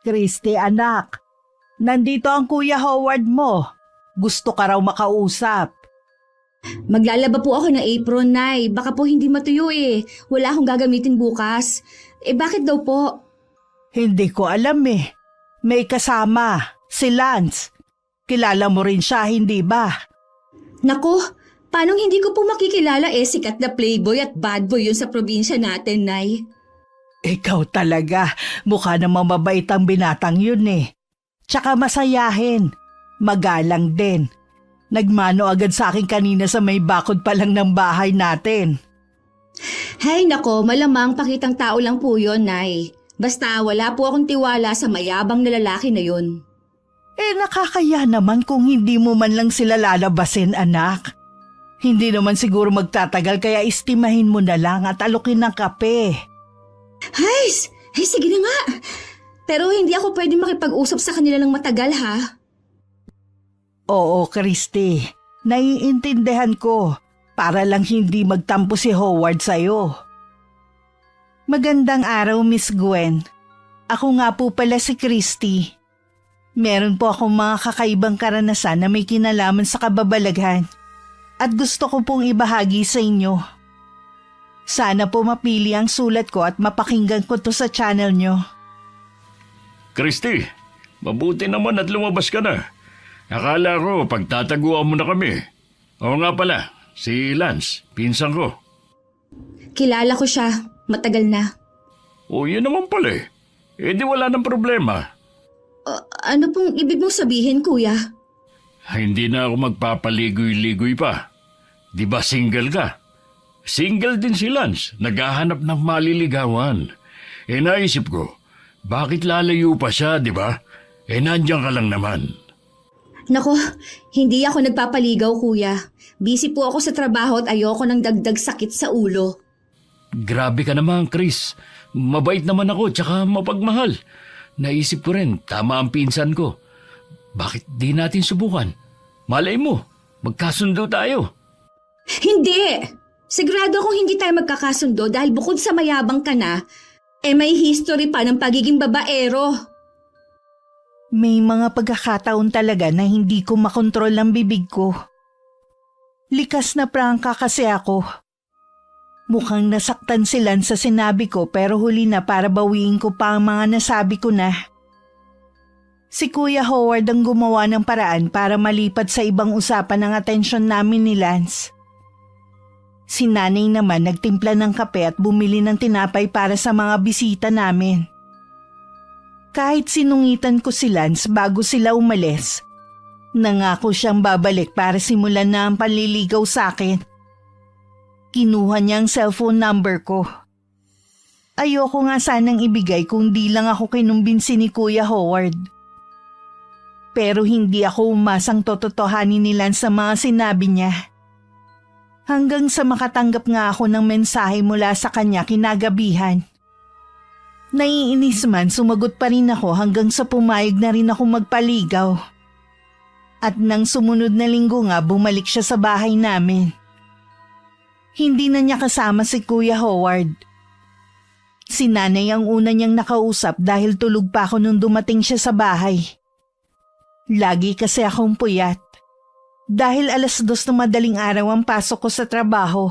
Christy anak, nandito ang Kuya Howard mo. Gusto ka raw makausap. Maglalaba po ako ng apron, Nay. Baka po hindi matuyo eh. Wala akong gagamitin bukas. Bakit daw po? Hindi ko alam eh. May kasama, si Lance. Kilala mo rin siya, hindi ba? Naku, paano hindi ko po makikilala sikat na playboy at bad boy yun sa probinsya natin, Nay. Ikaw talaga, mukha namang mabait ang binatang yun eh. Tsaka masayahin, magalang din. Nagmano agad sa akin kanina sa may bakod pa lang ng bahay natin. Hay nako, malamang pakitang tao lang po yun, Nay. Basta wala po akong tiwala sa mayabang na lalaki na yun. Nakakaya naman kung hindi mo man lang sila lalabasin, anak. Hindi naman siguro magtatagal kaya istimahin mo na lang at alukin ng kape. Hay, sige na nga. Pero hindi ako pwede makipag-usap sa kanila ng matagal, ha? Oo, Christy. Naiintindihan ko. Para lang hindi magtampo si Howard sa'yo. Magandang araw, Miss Gwen. Ako nga po pala si Christy. Meron po akong mga kakaibang karanasan na may kinalaman sa kababalaghan. At gusto ko pong ibahagi sa inyo. Sana po mapili ang sulat ko at mapakinggan ko to sa channel nyo. Christy, mabuti naman at lumabas ka na. Akala ko pagtataguan mo na kami. Oo nga pala, si Lance, pinsan ko. Kilala ko siya, matagal na. O yun naman pala eh. Di wala nang problema. Ano pong ibig mong sabihin, kuya? Hindi na ako magpapaligoy-ligoy pa. Di ba single ka? Single din si Lance, naghahanap ng maliligawan. Naisip ko, bakit lalayo pa siya, di ba? Nandiyan ka lang naman. Nako, hindi ako nagpapaligaw, kuya. Busy po ako sa trabaho at ayoko ng dagdag sakit sa ulo. Grabe ka naman, Chris. Mabait naman ako, tsaka mapagmahal. Naisip ko rin, tama ang pinsan ko. Bakit di natin subukan? Malay mo, magkasundo tayo. Hindi! Sigurado akong hindi tayo magkakasundo dahil bukod sa mayabang ka na, may history pa ng pagiging babaero. May mga pagkakataon talaga na hindi ko makontrol ang bibig ko. Likas na prangka kasi ako. Mukhang nasaktan sila sa sinabi ko pero huli na para bawiin ko pa ang mga nasabi ko na. Si Kuya Howard ang gumawa ng paraan para malipat sa ibang usapan ng atensyon namin ni Lance. Si Nanay naman nagtimpla ng kape at bumili ng tinapay para sa mga bisita namin. Kahit sinungitan ko si Lance bago sila umalis, nangako siyang babalik para simulan na ang panliligaw sa akin. Kinuha niya ang cellphone number ko. Ayoko nga sanang ibigay kung di lang ako kinumbinsi ni Kuya Howard. Pero hindi ako umasang tototohanin ni Lance sa mga sinabi niya. Hanggang sa makatanggap nga ako ng mensahe mula sa kanya kinagabihan. Naiinis man, sumagot pa rin ako hanggang sa pumayag na rin ako magpaligaw. At nang sumunod na linggo nga bumalik siya sa bahay namin. Hindi na niya kasama si Kuya Howard. Si Nanay ang una niyang nakausap dahil tulog pa ako nung dumating siya sa bahay. Lagi kasi akong puyat. Dahil 2:00 ng madaling araw ang pasok ko sa trabaho.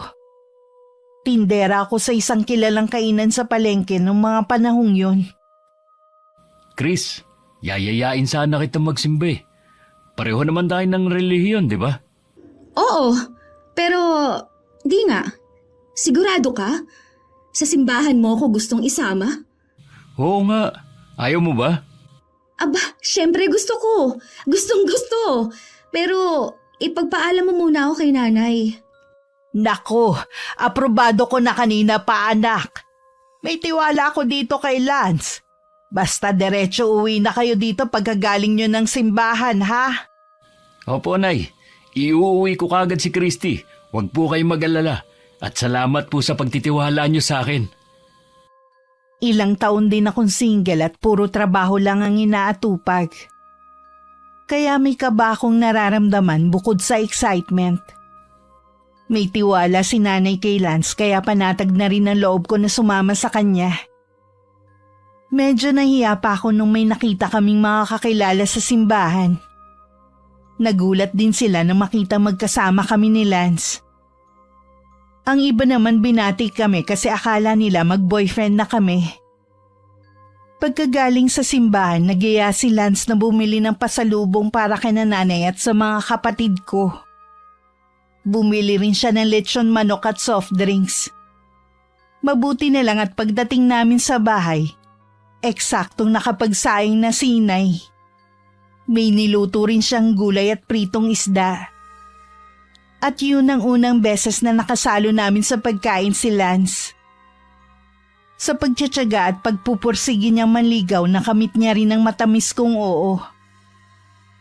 Tindera ako sa isang kilalang kainan sa palengke noong mga panahong yun. Chris, yayayain sana kita magsimba. Pareho naman tayo ng relihiyon, di ba? Oo, pero di nga. Sigurado ka? Sa simbahan mo ako gustong isama? Oo nga. Ayaw mo ba? Aba, syempre gusto ko. Gustong gusto. Pero ipagpaalam mo muna ako kay Nanay. Naku, aprobado ko na kanina pa anak. May tiwala ako dito kay Lance. Basta diretso uwi na kayo dito pagkagaling nyo ng simbahan, ha? Opo, Nay. Iuuwi ko kagad si Christy. Huwag po kayong mag-alala. At salamat po sa pagtitiwala nyo sa akin. Ilang taon din akong single at puro trabaho lang ang inaatupag. Kaya may kaba akong nararamdaman bukod sa excitement. May tiwala si Nanay kay Lance kaya panatag na rin ang loob ko na sumama sa kanya. Medyo nahiya pa ako nung may nakita kaming mga kakilala sa simbahan. Nagulat din sila na makita magkasama kami ni Lance. Ang iba naman binati kami kasi akala nila mag-boyfriend na kami. Pagkagaling sa simbahan, nagyaya si Lance na bumili ng pasalubong para kay nanay at sa mga kapatid ko. Bumili rin siya ng lechon manok at soft drinks. Mabuti na lang at pagdating namin sa bahay, eksaktong nakapagsaing na sinay. May niluto rin siyang gulay at pritong isda. At yun ang unang beses na nakasalo namin sa pagkain si Lance. Sa pagtsatsaga at pagpupursige niyang manligaw, nakamit niya rin ang matamis kong oo.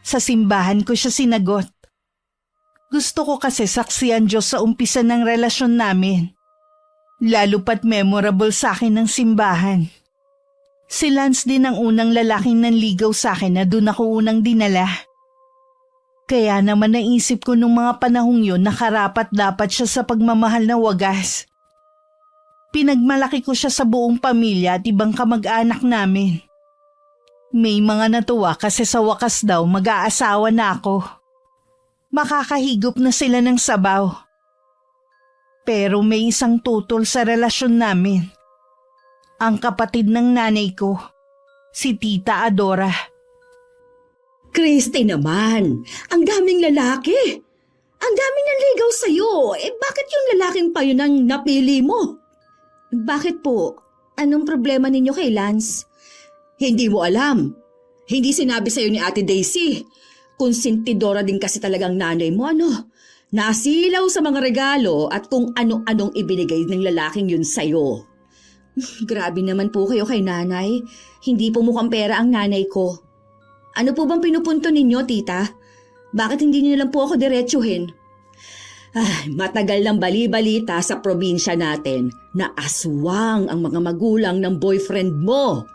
Sa simbahan ko siya sinagot. Gusto ko kasi saksihan Diyos sa umpisa ng relasyon namin. Lalo pat memorable sa akin ng simbahan. Si Lance din ang unang lalaking nanligaw sa akin na doon ako unang dinala. Kaya naman naisip ko nung mga panahong yun na karapat dapat siya sa pagmamahal na wagas. Pinagmalaki ko siya sa buong pamilya at ibang kamag-anak namin. May mga natuwa kasi sa wakas daw mag-aasawa na ako. Makakahigop na sila ng sabaw. Pero may isang tutol sa relasyon namin. Ang kapatid ng nanay ko, si Tita Adora. Christy naman, ang daming lalaki. Ang daming nanligaw sa'yo. Bakit yung lalaking pa yun ang napili mo? Bakit po? Anong problema ninyo kay Lance? Hindi mo alam. Hindi sinabi sa'yo ni Ate Daisy. Konsentidora din kasi talagang nanay mo, ano? Nasilaw sa mga regalo at kung ano-anong ibinigay ng lalaking yun sa'yo. Grabe naman po kayo kay nanay. Hindi po mukhang pera ang nanay ko. Ano po bang pinupunto ninyo, tita? Bakit hindi niyo lang po ako diretsuhin? Matagal ng bali-balita sa probinsya natin na aswang ang mga magulang ng boyfriend mo.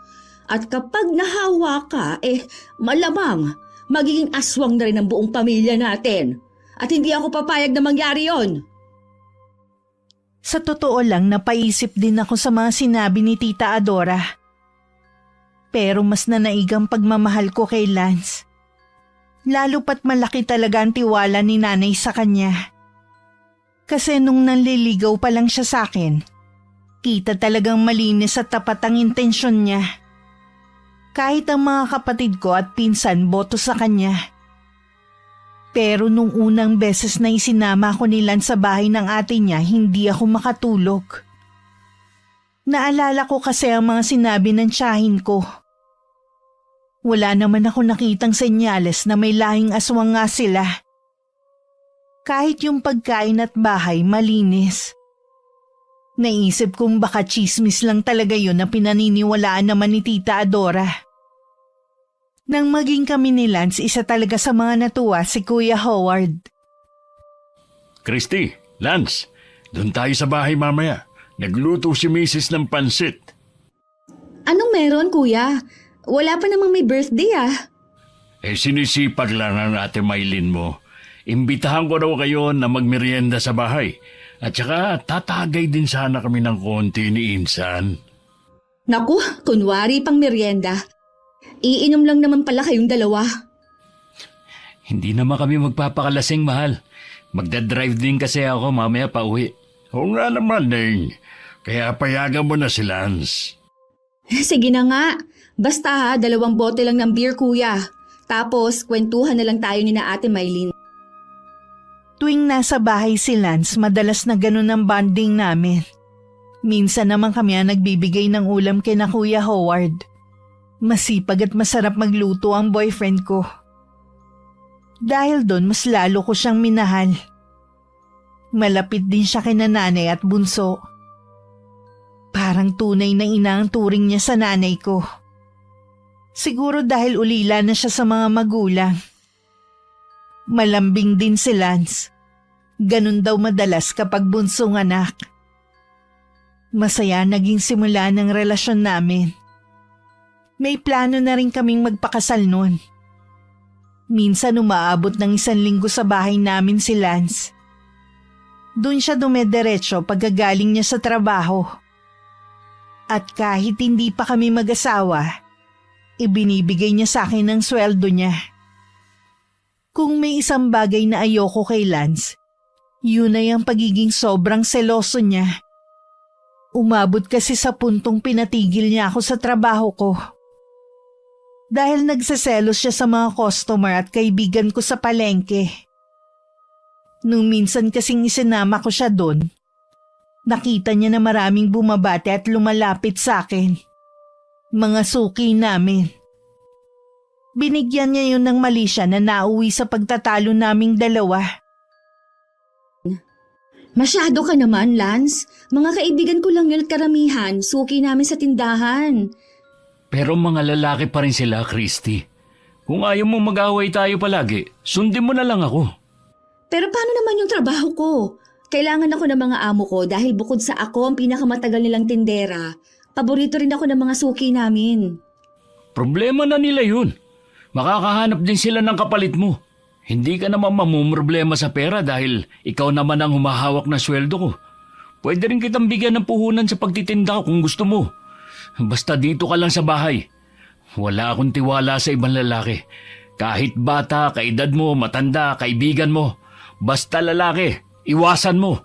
At kapag nahawa ka, malamang magiging aswang na rin ang buong pamilya natin. At hindi ako papayag na mangyari yon. Sa totoo lang, napaisip din ako sa mga sinabi ni Tita Adora. Pero mas nanaigang pagmamahal ko kay Lance. Lalo pat malaki talaga ang tiwala ni nanay sa kanya. Kasi nung nanliligaw pa lang siya sa akin, kita talagang malinis at tapat ang intensyon niya. Kahit ang mga kapatid ko at pinsan boto sa kanya. Pero nung unang beses na isinama ko ni Lance sa bahay ng ate niya, hindi ako makatulog. Naalala ko kasi ang mga sinabi ng tiyahin ko. Wala naman ako nakitang senyales na may lahing aswang nga sila. Kahit yung pagkain at bahay malinis. Naisip kong baka chismis lang talaga yun na pinaniniwalaan naman ni Tita Adora. Nang maging kami ni Lance, isa talaga sa mga natuwa si Kuya Howard. Christy, Lance, doon tayo sa bahay mamaya. Nagluto si Mrs. ng pansit. Anong meron, kuya? Wala pa namang may birthday Sinisipag lang ang ate Maylin mo. Imbitahan ko raw kayo na magmerienda sa bahay. At saka tatagay din sana kami ng konti ni Insan. Naku, kunwari pang merienda. Iinom lang naman pala kayong dalawa. Hindi naman kami magpapakalasing, mahal. Magdadrive din kasi ako mamaya pa uwi. Oo nga naman, Neng. Kaya payagan mo na si Lance. Sige na nga. Basta 2 bote lang ng beer, kuya. Tapos, kwentuhan na lang tayo ni na Ate Maylin. Tuwing nasa bahay si Lance, madalas na ganun ang bonding namin. Minsan naman kami ang nagbibigay ng ulam kina Kuya Howard. Masipag at masarap magluto ang boyfriend ko. Dahil doon, mas lalo ko siyang minahal. Malapit din siya kina nanay at bunso. Parang tunay na ina ang turing niya sa nanay ko. Siguro dahil ulila na siya sa mga magulang. Malambing din si Lance. Ganun daw madalas kapag bunsong anak. Masaya naging simula ng relasyon namin. May plano na rin kaming magpakasal noon. Minsan umaabot ng 1 linggo sa bahay namin si Lance. Doon siya dumediretso pagkagaling niya sa trabaho. At kahit hindi pa kami mag-asawa, ibinibigay niya sa akin ang sweldo niya. Kung may isang bagay na ayoko kay Lance, yun ay ang pagiging sobrang seloso niya. Umabot kasi sa puntong pinatigil niya ako sa trabaho ko. Dahil nagseselos siya sa mga customer at kaibigan ko sa palengke. Nung minsan kasing isinama ko siya doon, nakita niya na maraming bumabate at lumalapit sa akin. Mga suki namin. Binigyan niya yun ng mali siya na nauwi sa pagtatalo naming dalawa. Masyado ka naman, Lance. Mga kaibigan ko lang yun at karamihan, suki namin sa tindahan. Pero mga lalaki pa rin sila, Christy. Kung ayaw mo mag-away tayo palagi, sundin mo na lang ako. Pero paano naman yung trabaho ko? Kailangan ako ng mga amo ko dahil bukod sa ako ang pinakamatagal nilang tindera, paborito rin ako ng mga suki namin. Problema na nila yun. Makakahanap din sila ng kapalit mo. Hindi ka naman mamumroblema sa pera dahil ikaw naman ang humahawak ng sweldo ko. Pwede rin kitang bigyan ng puhunan sa pagtitinda ko kung gusto mo. Basta dito ka lang sa bahay. Wala akong tiwala sa ibang lalaki. Kahit bata, kaedad mo, matanda, kaibigan mo. Basta lalaki, iwasan mo.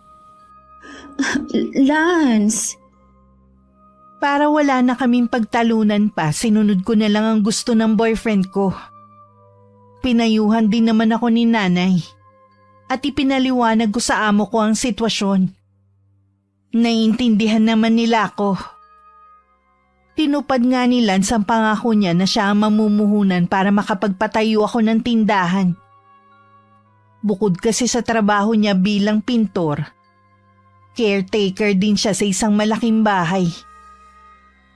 Lance! Para wala na kaming pagtalunan pa, sinunod ko na lang ang gusto ng boyfriend ko. Pinayuhan din naman ako ni nanay at ipinaliwanag ko sa amo ko ang sitwasyon. Naiintindihan naman nila ako. Tinupad nga ni Lance ang pangako niya na siya ang mamumuhunan para makapagpatayo ako ng tindahan. Bukod kasi sa trabaho niya bilang pintor, caretaker din siya sa isang malaking bahay.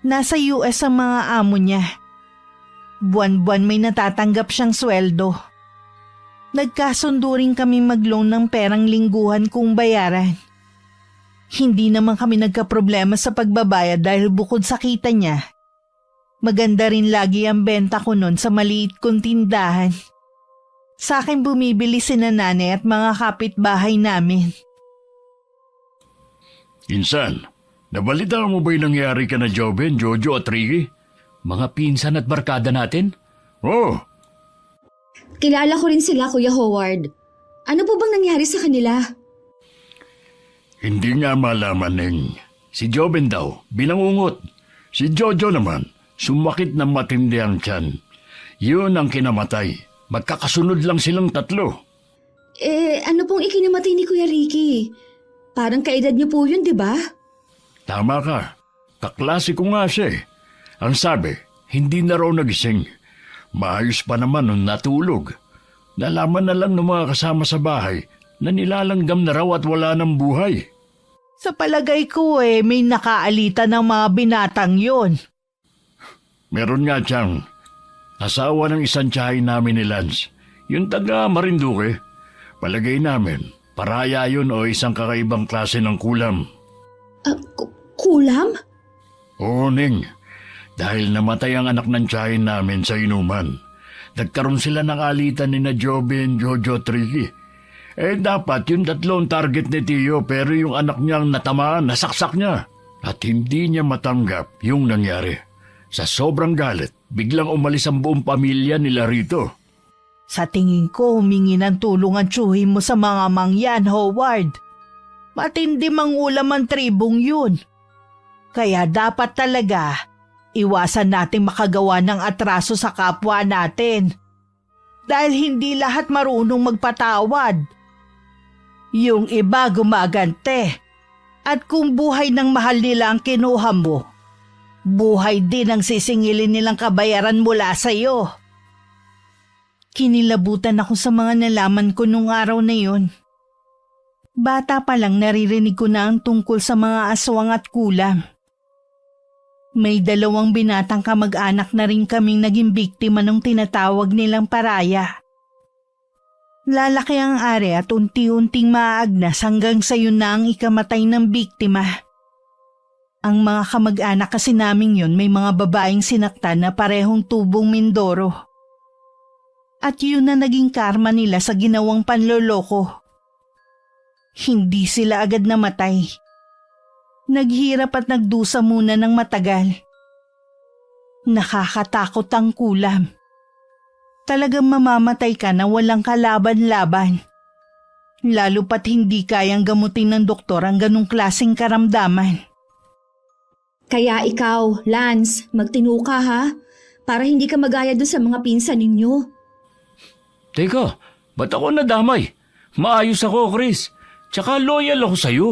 Nasa US ang mga amo niya. Buwan-buwan may natatanggap siyang sweldo. Nagkasundo rin kami mag-loan ng perang lingguhan kung bayaran. Hindi naman kami nagkaproblema sa pagbabayad dahil bukod sa kita niya, maganda rin lagi ang benta ko noon sa maliit kong tindahan. Sa akin bumibili sina nanay at mga kapitbahay namin. Insan, nabalita mo ba yung nangyari ka na Joven, Jojo at Ricky? Mga pinsan at barkada natin? Oh, Kilala ko rin sila, Kuya Howard. Ano po bang nangyari sa kanila? hindi nga malaman Si Joven daw, binangungot. Si Jojo naman, sumakit na matindi ang tiyan. Yun ang kinamatay. Magkakasunod lang silang tatlo. Ano pong ikinamatay ni Kuya Ricky? Parang kaedad niyo po yun, di ba? Tama ka. Kaklase ko nga siya eh. Ang sabi, hindi na raw nagising. Maayos pa naman nung natulog. Nalaman na lang ng mga kasama sa bahay na nilalanggam na raw at wala ng buhay. Sa palagay ko may nakaalita ng mga binatang yon. Meron nga siyang asawa ng isang tiyahin namin ni Lance. Yung taga Marinduque. Palagay namin, paraya yun o isang kakaibang klase ng kulam. Kulam? Oo, Ning. Dahil namatay ang anak ng tiyahin namin sa inuman. Nagkaroon sila ng alitan ni na Joven, Jojo at Ricky. Dapat yung tatlong target ni Tio pero yung anak niyang natamaan, nasaksak niya. At hindi niya matanggap yung nangyari. Sa sobrang galit, biglang umalis ang buong pamilya nila rito. Sa tingin ko, humingi ng tulong ang tsuhin mo sa mga mangyan, Howard. Matindi mangulam ang tribong yun. Kaya dapat talaga, iwasan nating makagawa ng atraso sa kapwa natin. Dahil hindi lahat marunong magpatawad. Yung iba gumagante. At kung buhay ng mahal nila ang kinuha mo, buhay din ang sisingilin nilang kabayaran mula sa iyo. Kinilabutan ako sa mga nalaman ko nung araw na yun. Bata pa lang naririnig ko na ang tungkol sa mga aswang at kulam. May 2 binatang kamag-anak na rin kaming naging biktima ng tinatawag nilang paraya. Lalaki ang are at unti-unting maaagnas hanggang sa yun na ang ikamatay ng biktima. Ang mga kamag-anak kasi naming yun may mga babaeng sinaktan na parehong tubong Mindoro. At yun na naging karma nila sa ginawang panloloko. Hindi sila agad namatay. Naghirap at nagdusa muna ng matagal. Nakakatakot ang kulam. Talagang mamamatay ka na walang kalaban-laban. Lalo pat hindi kayang gamutin ng doktor ang ganong klaseng karamdaman. Kaya ikaw, Lance, magtino ka ha? Para hindi ka magaya doon sa mga pinsan ninyo. Teka, ba't ako nadamay? Maayos ako, Chris. Tsaka loyal ako sa'yo.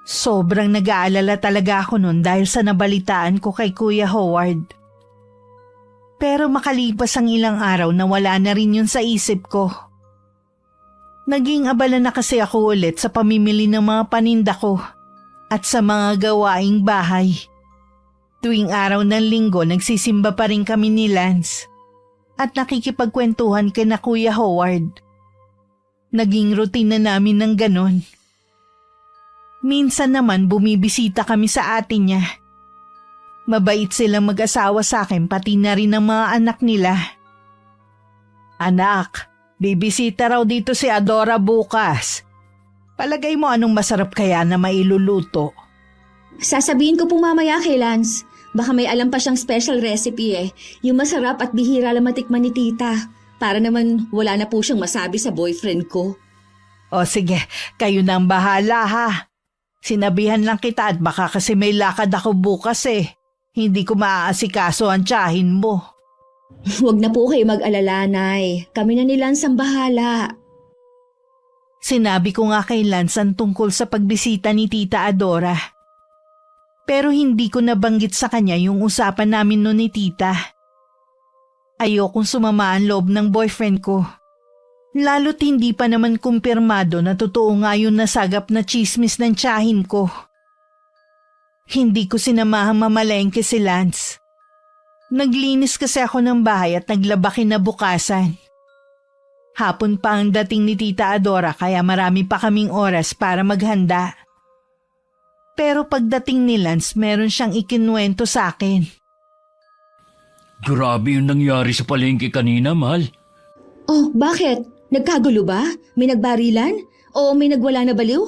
Sobrang nag-aalala talaga ako noon dahil sa nabalitaan ko kay Kuya Howard. Pero makalipas ang ilang araw nawala na rin yun sa isip ko. Naging abala na kasi ako ulit sa pamimili ng mga paninda ko at sa mga gawaing bahay. Tuwing araw ng linggo nagsisimba pa rin kami ni Lance at nakikipagkwentuhan kina Kuya Howard. Naging routine na namin ng ganon. Minsan naman bumibisita kami sa ate niya. Mabait silang mag-asawa sa akin pati na rin ang mga anak nila. Anak, bibisita raw dito si Adora bukas. Palagay mo anong masarap kaya na mailuluto? Sasabihin ko pong mamaya kay Lance. Baka may alam pa siyang special recipe eh. Yung masarap at bihira lang matikman ni tita. Para naman wala na po siyang masabi sa boyfriend ko. O sige, kayo na ang bahala ha. Sinabihan lang kita at baka kasi may lakad ako bukas eh. Hindi ko maaasikaso ang tiyahin mo. Huwag na po kayo mag-alala, Nay. Kami na ni Lance ang bahala. Sinabi ko nga kay Lance ang tungkol sa pagbisita ni Tita Adora. Pero hindi ko nabanggit sa kanya yung usapan namin noon ni Tita. Ayokong sumama ang loob ng boyfriend ko. Lalo't hindi pa naman kumpirmado na totoo nga yung nasagap na chismis ng tiyahin ko. Hindi ko sinamahang mamalengke si Lance. Naglinis kasi ako ng bahay at naglaba kinabukasan. Hapon pa ang dating ni Tita Adora kaya marami pa kaming oras para maghanda. Pero pagdating ni Lance meron siyang ikinuwento sa akin. Grabe yung nangyari sa palengke kanina, mahal. Oh, bakit? Nagkagulo ba? May nagbarilan? O may nagwala na baliw?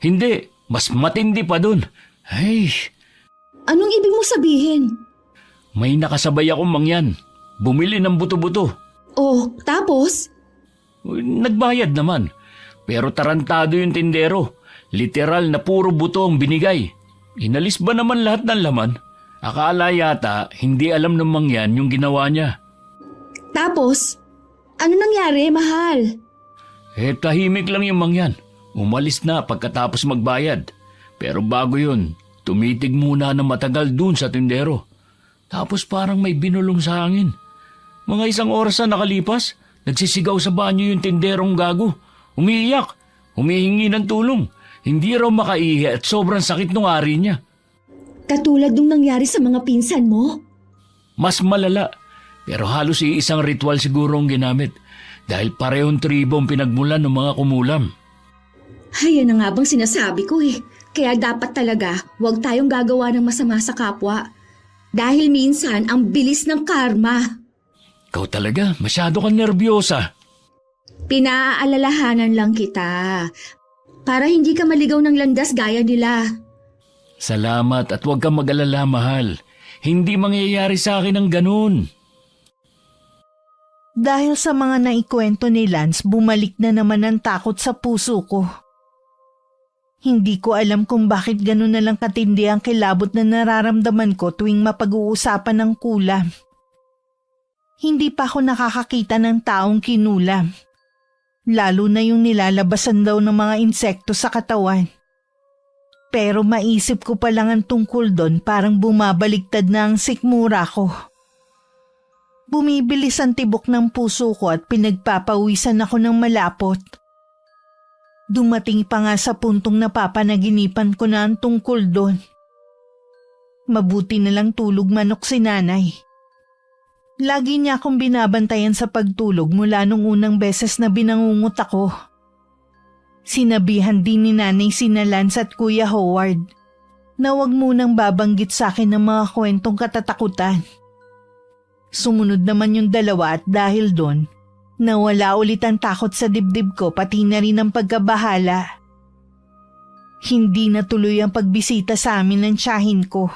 Hindi, mas matindi pa dun. Ay, Anong ibig mo sabihin? may nakasabay akong mangyan. Bumili ng buto-buto. Oh, tapos? Nagbayad naman. Pero tarantado yung tindero. Literal na puro buto ang binigay. Inalis ba naman lahat ng laman? Akala yata hindi alam ng mangyan yung ginawa niya. Tapos? Ano nangyari, mahal? Tahimik lang yung mangyan. Umalis na pagkatapos magbayad. Pero bago yun, tumitig muna ng matagal dun sa tindero. Tapos parang may binulong sa hangin. Mga 1 oras na nakalipas, nagsisigaw sa banyo yung tinderong gago. Umiiyak, humihingi ng tulong. Hindi raw makaihi at sobrang sakit nung ari niya. Katulad nung nangyari sa mga pinsan mo? Mas malala, pero halos iisang ritual siguro ang ginamit dahil parehong tribo ang pinagmulan ng mga kumulam. Ay, yan na nga bang sinasabi ko eh. Kaya dapat talaga huwag tayong gagawa ng masama sa kapwa. Dahil minsan ang bilis ng karma. Ikaw talaga, masyado kang nervyosa. Pinaalalahanan lang kita. Para hindi ka maligaw ng landas gaya nila. Salamat at huwag kang mag-alala, mahal. Hindi mangyayari sa akin ang ganun. Dahil sa mga naikwento ni Lance, bumalik na naman ang takot sa puso ko. Hindi ko alam kung bakit ganun na lang katindi ang kilabot na nararamdaman ko tuwing mapag-uusapan ng kulam. Hindi pa ako nakakakita ng taong kinulam. Lalo na yung nilalabasan daw ng mga insekto sa katawan. Pero maisip ko pa lang ang tungkol doon parang bumabaliktad na ang sikmura ko. Bumibilis ang tibok ng puso ko at pinagpapawisan ako ng malapot. Dumating pa nga sa puntong napapanaginipan ko na ang tungkol doon. Mabuti na lang tulog manok si nanay. Lagi niya akong binabantayan sa pagtulog mula nung unang beses na binangungot ako. Sinabihan din ni nanay sina Lance at Kuya Howard na huwag munang babanggit sa akin ng mga kwentong katatakutan. Sumunod naman yung dalawa at dahil doon, nawala ulit ang takot sa dibdib ko pati na rin ang pagkabahala. Hindi natuloy ang pagbisita sa amin ng tiyahin ko.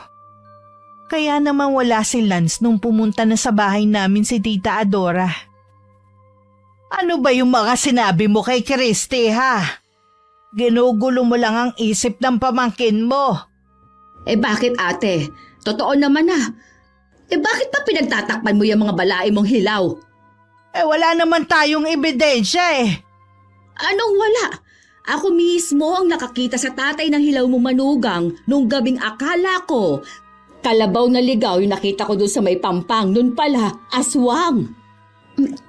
Kaya naman wala si Lance nung pumunta na sa bahay namin si Tita Adora. Ano ba yung mga sinabi mo kay Christy, ha? Ginugulo mo lang ang isip ng pamangkin mo. Bakit ate? Totoo naman na. Bakit pa pinagtatakpan mo yung mga balae mong hilaw? Wala naman tayong ebidensya eh. Anong wala? Ako mismo ang nakakita sa tatay ng hilaw mong manugang nung gabing akala ko kalabaw na ligaw yung nakita ko doon sa may pampang. Noon pala, aswang.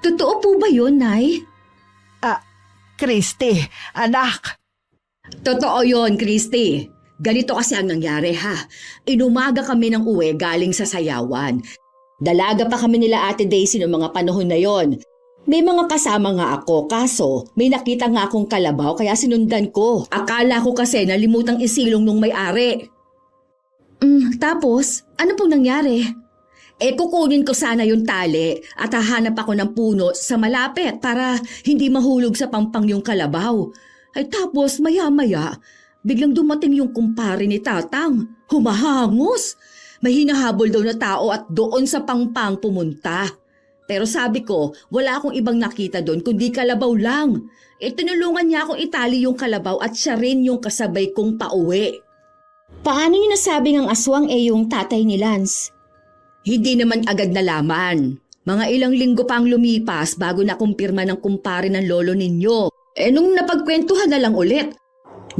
Totoo po ba yun, Nay? Christy, anak. Totoo yun, Christy. Ganito kasi ang nangyari ha. Inumaga kami ng uwi galing sa sayawan. Dalaga pa kami nila Ate Daisy noong mga panahon na yon. May mga kasama nga ako, kaso may nakita nga akong kalabaw kaya sinundan ko. Akala ko kasi nalimutang isilong nung may-ari. Tapos, ano pong nangyari? Kukunin ko sana yung tali at hahanap ako ng puno sa malapit para hindi mahulog sa pampang yung kalabaw. Tapos maya-maya, biglang dumating yung kumpare ni Tatang. Humahangos. May hinahabol daw na tao at doon sa pampang pumunta. Pero sabi ko, wala akong ibang nakita doon kundi kalabaw lang. Tinulungan niya akong itali yung kalabaw at siya rin yung kasabay kong pauwi. Paano niyo nasabing ang aswang yung tatay ni Lance? Hindi naman agad nalaman. Mga ilang linggo pa ang lumipas bago nakumpirma ng kumpare ng lolo ninyo. Nung napagkwentuhan na lang ulit.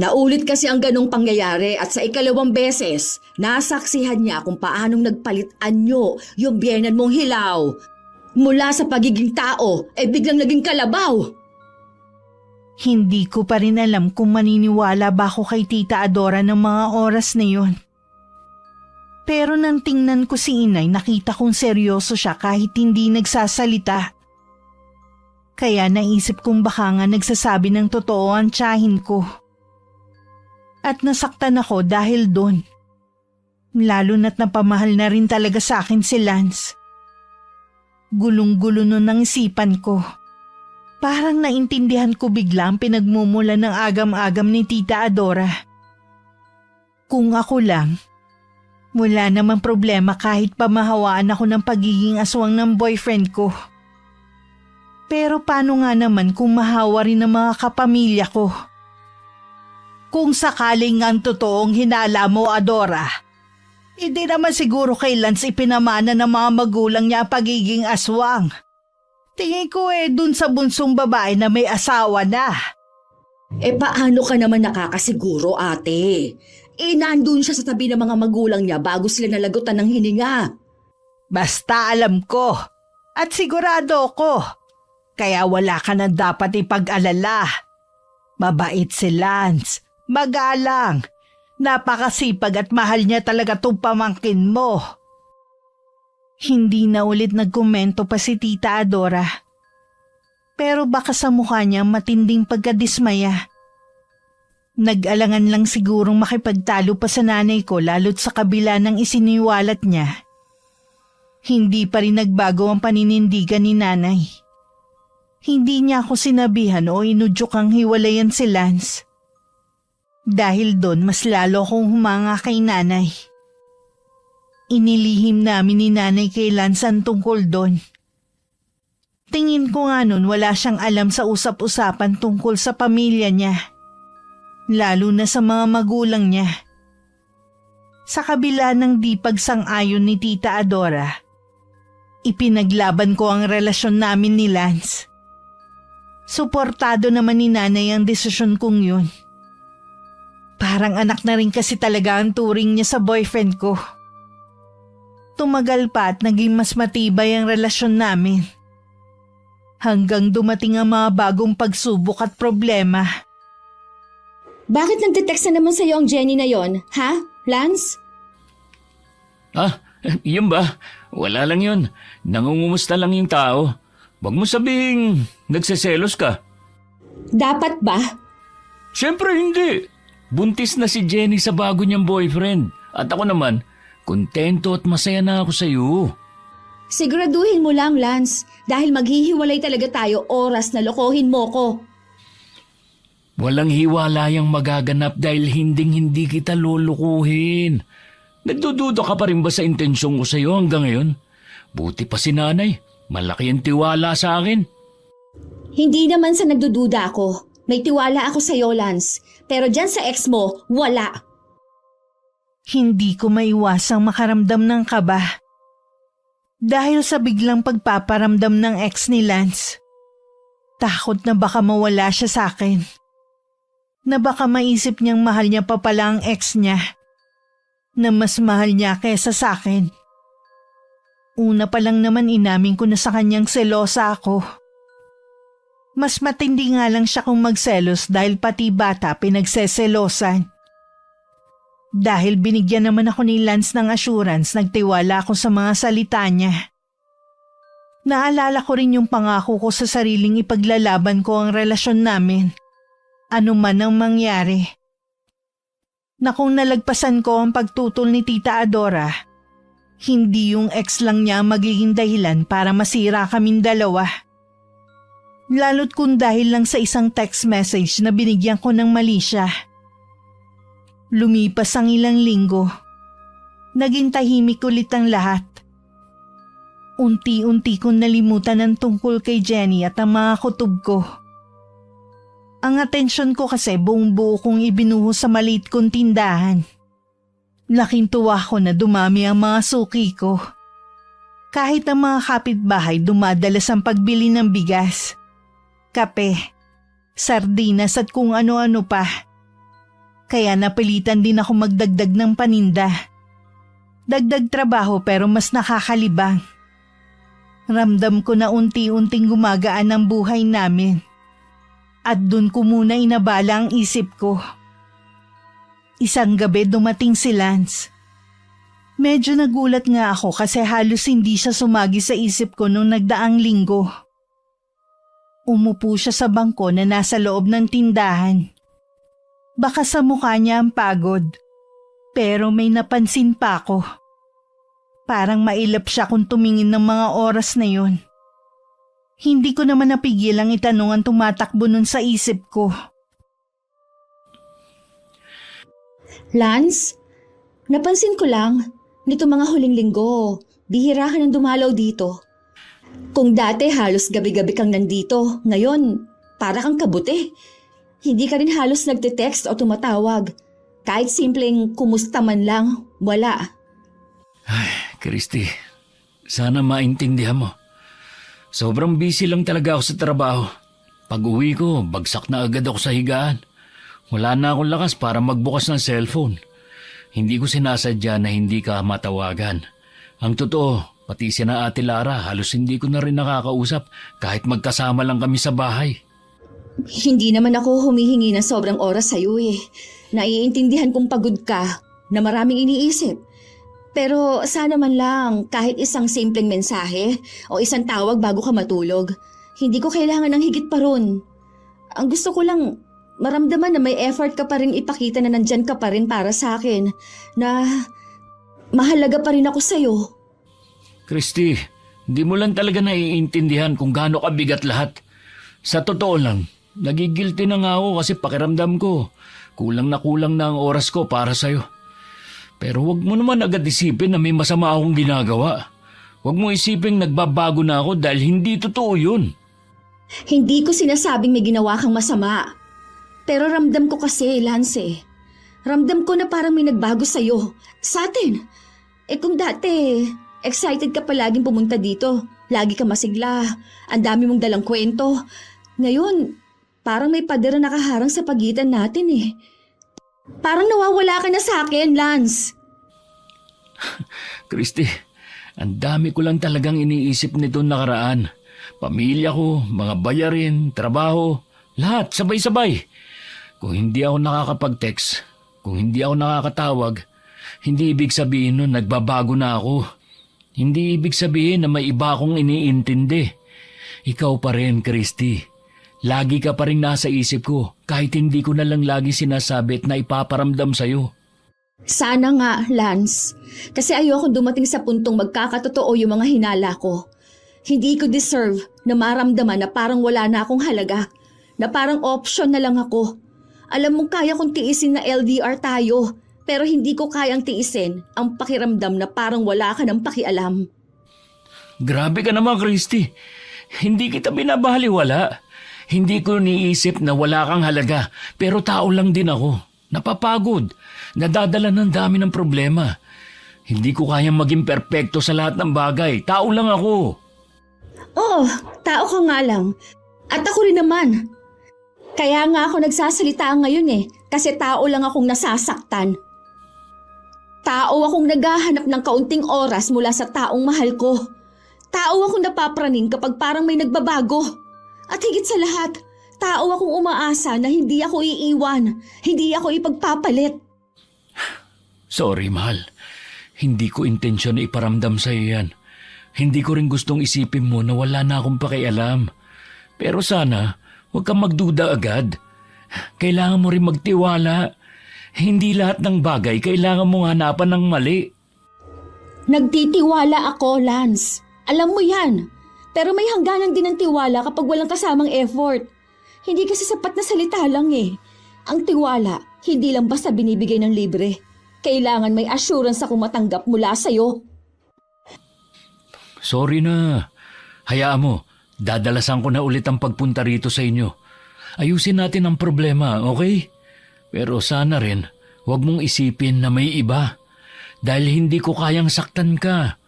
Naulit kasi ang ganong pangyayari at sa ikalawang beses, nasaksihan niya kung paanong nagpalit anyo yung biyenan mong hilaw. Mula sa pagiging tao, biglang naging kalabaw. Hindi ko pa rin alam kung maniniwala ba ako kay Tita Adora ng mga oras na yun. Pero nang tingnan ko si inay, nakita kong seryoso siya kahit hindi nagsasalita. Kaya naisip kong baka nga nagsasabi ng totoo ang tiyahin ko. At nasaktan ako dahil doon. Lalo na't napamahal na rin talaga sa akin si Lance. Gulong-gulo nun ang isipan ko. Parang naintindihan ko bigla ang pinagmumula ng agam-agam ni Tita Adora. Kung ako lang, wala namang problema kahit pamahawaan ako ng pagiging aswang ng boyfriend ko. Pero paano nga naman kung mahawa rin ng mga kapamilya ko? Kung sakaling ang totoong hinala mo, Adora, hindi naman siguro kay Lance ipinamana ng mga magulang niya ang pagiging aswang. Tingin ko dun sa bunsong babae na may asawa na. Paano ka naman nakakasiguro, ate? Nandun siya sa tabi ng mga magulang niya bago sila nalagutan ng hininga. Basta alam ko at sigurado ko. Kaya wala ka na dapat ipag-alala. Mabait si Lance, magalang, napakasipag at mahal niya talaga tong pamangkin mo. Hindi na ulit nagkomento pa si Tita Adora. Pero baka sa mukha niya matinding pagkadismaya. Nag-alangan lang sigurong makipagtalo pa sa nanay ko lalo't sa kabila ng isiniwalat niya. Hindi pa rin nagbago ang paninindigan ni nanay. Hindi niya ako sinabihan o inudyokang hiwalayan si Lance. Dahil doon mas lalo akong humanga kay nanay. Inilihim namin ni nanay kay Lance ang tungkol doon. Tingin ko nga nun wala siyang alam sa usap-usapan tungkol sa pamilya niya. Lalo na sa mga magulang niya. Sa kabila ng di pagsang-ayon ni Tita Adora, ipinaglaban ko ang relasyon namin ni Lance. Suportado naman ni nanay ang desisyon kong yun. Parang anak na rin kasi talaga ang turing niya sa boyfriend ko. Tumagal pa at naging mas matibay ang relasyon namin. Hanggang dumating ang mga bagong pagsubok at problema. Bakit nagte-text na naman sa'yo ang Jenny na yon, ha, Lance? Yun ba? Wala lang yun. Nangungumusta lang yung tao. Huwag mo sabihing nagseselos ka. Dapat ba? Siyempre hindi. Buntis na si Jenny sa bago niyang boyfriend. At ako naman, kontento at masaya na ako sa iyo. Siguraduhin mo lang, Lance. Dahil maghihiwalay talaga tayo oras na lokohin mo ko. Walang hiwalayang magaganap dahil hinding-hindi kita lulukuhin. Nagdududa ka pa rin ba sa intensyon ko sa iyo hanggang ngayon? Buti pa si nanay. Malaki ang tiwala sa akin. Hindi naman sa nagdududa ako. May tiwala ako sa iyo, Lance. Pero dyan sa ex mo, wala. Hindi ko maiwasang makaramdam ng kaba. Dahil sa biglang pagpaparamdam ng ex ni Lance. Takot na baka mawala siya sa akin. Na baka maisip niyang mahal niya pa pala ang ex niya. Na mas mahal niya kesa sa akin. Una pa lang naman inamin ko na sa kanyang selosa ako. Mas matindi nga lang siya kung magselos dahil pati bata pinagseselosan. Dahil binigyan naman ako ni Lance ng assurance, nagtiwala ako sa mga salita niya. Naalala ko rin yung pangako ko sa sariling ipaglalaban ko ang relasyon namin. Ano man ang mangyari. Na kung nalagpasan ko ang pagtutol ni Tita Adora, hindi yung ex lang niya magiging dahilan para masira kaming dalawa. Lalo't kung dahil lang sa isang text message na binigyan ko ng mali siya. Lumipas ang ilang linggo. Naging tahimik ulit ang lahat. Unti-unti kong nalimutan ang tungkol kay Jenny at ang mga kutob ko. Ang atensyon ko kasi buong buo kong ibinuho sa maliit kong tindahan. Laking tuwa ko na dumami ang mga suki ko. Kahit ang mga kapitbahay dumadalas ang pagbili ng bigas, kape, sardinas at kung ano-ano pa. Kaya napilitan din ako magdagdag ng paninda. Dagdag trabaho pero mas nakakalibang. Ramdam ko na unti-unting gumagaan ang buhay namin. At dun ko muna inabala ang isip ko. Isang gabi dumating si Lance. Medyo nagulat nga ako kasi halos hindi siya sumagi sa isip ko nung nagdaang linggo. Umupo siya sa bangko na nasa loob ng tindahan. Baka sa mukha niya ang pagod, pero may napansin pa ako. Parang mailap siya kung tumingin ng mga oras na yun. Hindi ko naman napigil ang itanong ang tumatakbo nun sa isip ko. Lance, napansin ko lang, nito mga huling linggo, bihira ka nang dumalaw dito. Kung dati halos gabi-gabi kang nandito, ngayon para kang kabuti. Hindi ka rin halos nagte-text o tumatawag. Kahit simpleng kumusta man lang, wala. Ay, Christy, sana maintindihan mo. Sobrang busy lang talaga ako sa trabaho. Pag uwi ko, bagsak na agad ako sa higaan. Wala na akong lakas para magbukas ng cellphone. Hindi ko sinasadya na hindi ka matawagan. Ang totoo, pati si na Ate Lara, halos hindi ko na rin nakakausap kahit magkasama lang kami sa bahay. Hindi naman ako humihingi ng sobrang oras sa'yo eh. Naiintindihan kong pagod ka, na maraming iniisip. Pero sana man lang kahit isang simpleng mensahe o isang tawag bago ka matulog. Hindi ko kailangan ng higit pa ron. Ang gusto ko lang maramdaman na may effort ka pa rin ipakita na nandyan ka pa rin para sa akin. Na mahalaga pa rin ako sa'yo. Christy, hindi mo lang talaga naiintindihan kung gaano kabigat lahat. Sa totoo lang, nagigilty na nga ako kasi pakiramdam ko. Kulang na ang oras ko para sa'yo. Pero wag mo naman agad isipin na may masama akong ginagawa. Wag mo isipin nagbabago na ako dahil hindi totoo yun. Hindi ko sinasabing may ginawa kang masama. Pero ramdam ko kasi, Lance. Ramdam ko na parang may nagbago sa'yo. Sa atin. Kung dati, excited ka palaging pumunta dito. Lagi ka masigla. Ang dami mong dalang kwento. Ngayon, parang may pader na nakaharang sa pagitan natin eh. Parang nawawala ka na sa akin, Lance. Christy, ang dami ko lang talagang iniisip nito nakaraan. Pamilya ko, mga bayarin, trabaho, lahat sabay-sabay. Kung hindi ako nakakapag-text, kung hindi ako nakakatawag, hindi ibig sabihin nun nagbabago na ako. Hindi ibig sabihin na may iba akong iniintindi. Ikaw pa rin, Christy. Lagi ka pa rin nasa isip ko kahit hindi ko na lang lagi sinasabi at na ipaparamdam sa'yo. Sana nga, Lance. Kasi ayoko dumating sa puntong magkakatotoo yung mga hinala ko. Hindi ko deserve na maramdaman na parang wala na akong halaga. Na parang option na lang ako. Alam mong kaya kong tiisin na LDR tayo, pero hindi ko kayang tiisin ang pakiramdam na parang wala ka ng pakialam. Grabe ka naman, Christy. Hindi kita binabaliwala. Hindi ko niisip na wala kang halaga, pero tao lang din ako. Napapagod. Nadadala ng dami ng problema. Hindi ko kayang maging perpekto sa lahat ng bagay. Tao lang ako. Oo, tao ka nga lang. At ako rin naman. Kaya nga ako nagsasalita ngayon kasi tao lang akong nasasaktan. Tao akong naghahanap ng kaunting oras mula sa taong mahal ko. Tao akong napapraning kapag parang may nagbabago. At higit sa lahat, tao akong umaasa na hindi ako iiwan, hindi ako ipagpapalit. Sorry, mahal. Hindi ko intensyon na iparamdam sa iyo yan. Hindi ko rin gustong isipin mo na wala na akong pakialam. Pero sana, huwag kang magduda agad. Kailangan mo rin magtiwala. Hindi lahat ng bagay kailangan mong hanapan ng mali. Nagtitiwala ako, Lance. Alam mo yan. Pero may hangganan din ng tiwala kapag walang kasamang effort. Hindi kasi sapat na salita lang Ang tiwala, hindi lang basta binibigay ng libre. Kailangan may assurance akong matanggap mula sa'yo. Sorry na. Hayaan mo, dadalasan ko na ulit ang pagpunta rito sa inyo. Ayusin natin ang problema, okay? Pero sana rin, huwag mong isipin na may iba. Dahil hindi ko kayang saktan ka.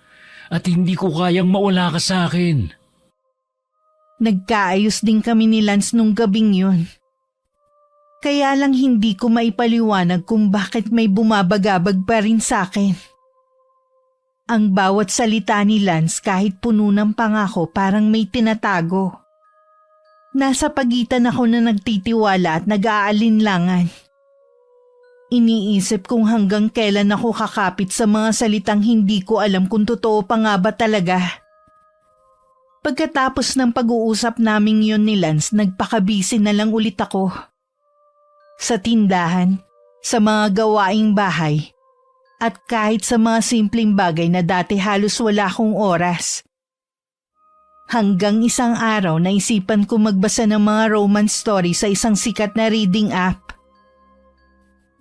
At hindi ko kayang mawala ka sa akin. Nagkaayos din kami ni Lance nung gabing yun. Kaya lang hindi ko maipaliwanag kung bakit may bumabagabag pa rin sa akin. Ang bawat salita ni Lance kahit puno ng pangako parang may tinatago. Nasa pagitan ako na nagtitiwala at nag-aalinlangan. Iniisip kung hanggang kailan ako kakapit sa mga salitang hindi ko alam kung totoo pa nga ba talaga. Pagkatapos ng pag-uusap naming yun ni Lance, nagpakabisi na lang ulit ako. Sa tindahan, sa mga gawaing bahay, at kahit sa mga simpleng bagay na dati halos wala akong oras. Hanggang isang araw naisipan ko magbasa ng mga romance story sa isang sikat na reading app.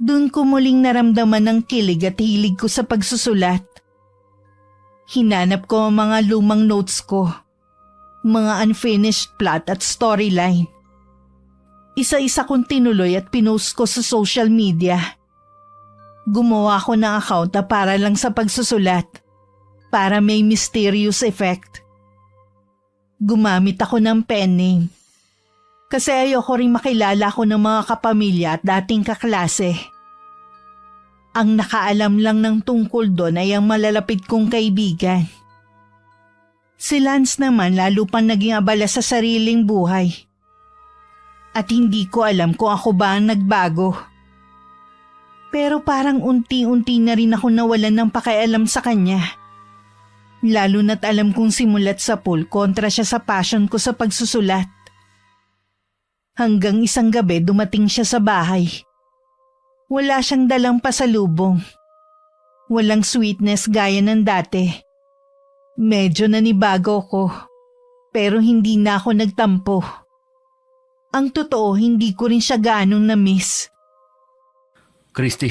Doon ko muling naramdaman ang kilig at hilig ko sa pagsusulat. Hinanap ko ang mga lumang notes ko, mga unfinished plot at storyline. Isa-isa kong tinuloy at pinost ko sa social media. Gumawa ko ng account na para lang sa pagsusulat, para may mysterious effect. Gumamit ako ng pen name. Kasi ayoko rin makilala ko ng mga kapamilya at dating kaklase. Ang nakaalam lang ng tungkol doon ay ang malalapit kong kaibigan. Si Lance naman lalo pang naging abala sa sariling buhay. At hindi ko alam kung ako ba ang nagbago. Pero parang unti-unti na rin ako nawalan ng pakialam sa kanya. Lalo na't alam kong simulat sa pool kontra siya sa passion ko sa pagsusulat. Hanggang isang gabi dumating siya sa bahay. Wala siyang dalang pasalubong. Walang sweetness gaya ng dati. Medyo nanibago ko, pero hindi na ako nagtampo. Ang totoo, hindi ko rin siya ganong na-miss. Christy,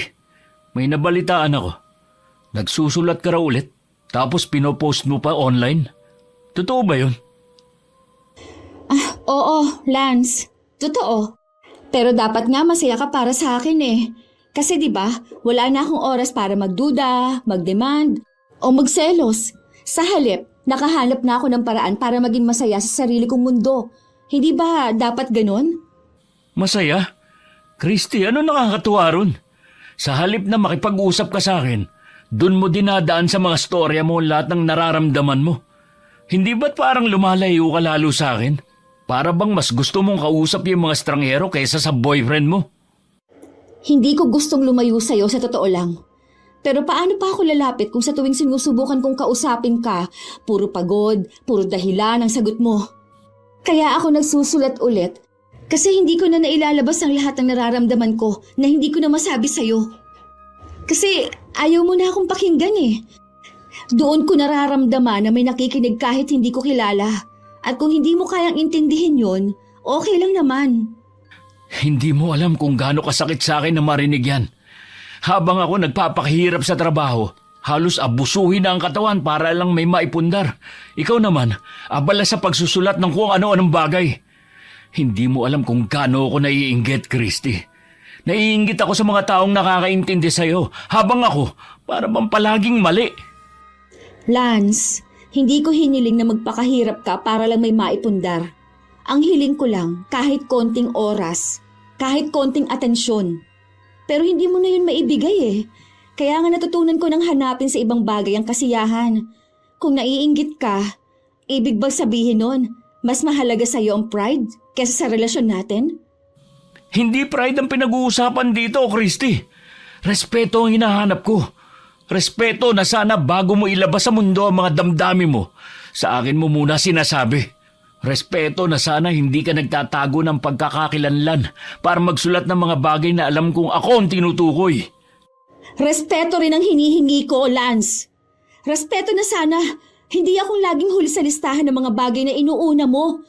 may nabalitaan ako. Nagsusulat ka raw ulit, tapos pinopost mo pa online. Totoo ba yun? Oo, Lance. Totoo. Pero dapat nga masaya ka para sa akin Kasi 'di ba, wala na akong oras para magduda, magdemand, o magselos. Sa halip, nakahanap na ako ng paraan para maging masaya sa sarili kong mundo. Hindi ba dapat ganun? Masaya? Christy, ano nakakatuwa ron? Sa halip na makipag-usap ka sa akin, dun mo dinadaan sa mga storya mo lahat ng nararamdaman mo. Hindi ba't parang lumalayo ka lalo sa akin? Para bang mas gusto mong kausap yung mga estranghero kaysa sa boyfriend mo? Hindi ko gustong lumayo sa'yo sa totoo lang. Pero paano pa ako lalapit kung sa tuwing sinusubukan kong kausapin ka, puro pagod, puro dahilan ang sagot mo? Kaya ako nagsusulat ulit kasi hindi ko na nailalabas ang lahat ng nararamdaman ko na hindi ko na masabi sa'yo. Kasi ayaw mo na akong pakinggan Doon ko nararamdaman na may nakikinig kahit hindi ko kilala. At kung hindi mo kayang intindihin yon, okay lang naman. Hindi mo alam kung gaano kasakit sa akin na marinig yan. Habang ako nagpapakahirap sa trabaho, halos abusuhin na ang katawan para lang may maipundar. Ikaw naman, abala sa pagsusulat ng kung ano-anong bagay. Hindi mo alam kung gaano ako naiinggit, Christy. Naiinggit ako sa mga taong nakakaintindi sa'yo, habang ako, para bang palaging mali. Lance, hindi ko hiniling na magpakahirap ka para lang may maipundar. Ang hiling ko lang, kahit konting oras, kahit konting atensyon. Pero hindi mo na yun maibigay eh. Kaya nga natutunan ko nang hanapin sa ibang bagay ang kasiyahan. Kung naiinggit ka, ibig bang sabihin nun, mas mahalaga sa'yo ang pride kesa sa relasyon natin? Hindi pride ang pinag-uusapan dito, Christy. Respeto ang hinahanap ko. Respeto na sana bago mo ilabas sa mundo ang mga damdamin mo, sa akin mo muna sinasabi. Respeto na sana hindi ka nagtatago ng pagkakakilanlan para magsulat ng mga bagay na alam kong ako ang tinutukoy. Respeto rin ang hinihingi ko, Lance. Respeto na sana hindi akong laging huli sa listahan ng mga bagay na inuuna mo.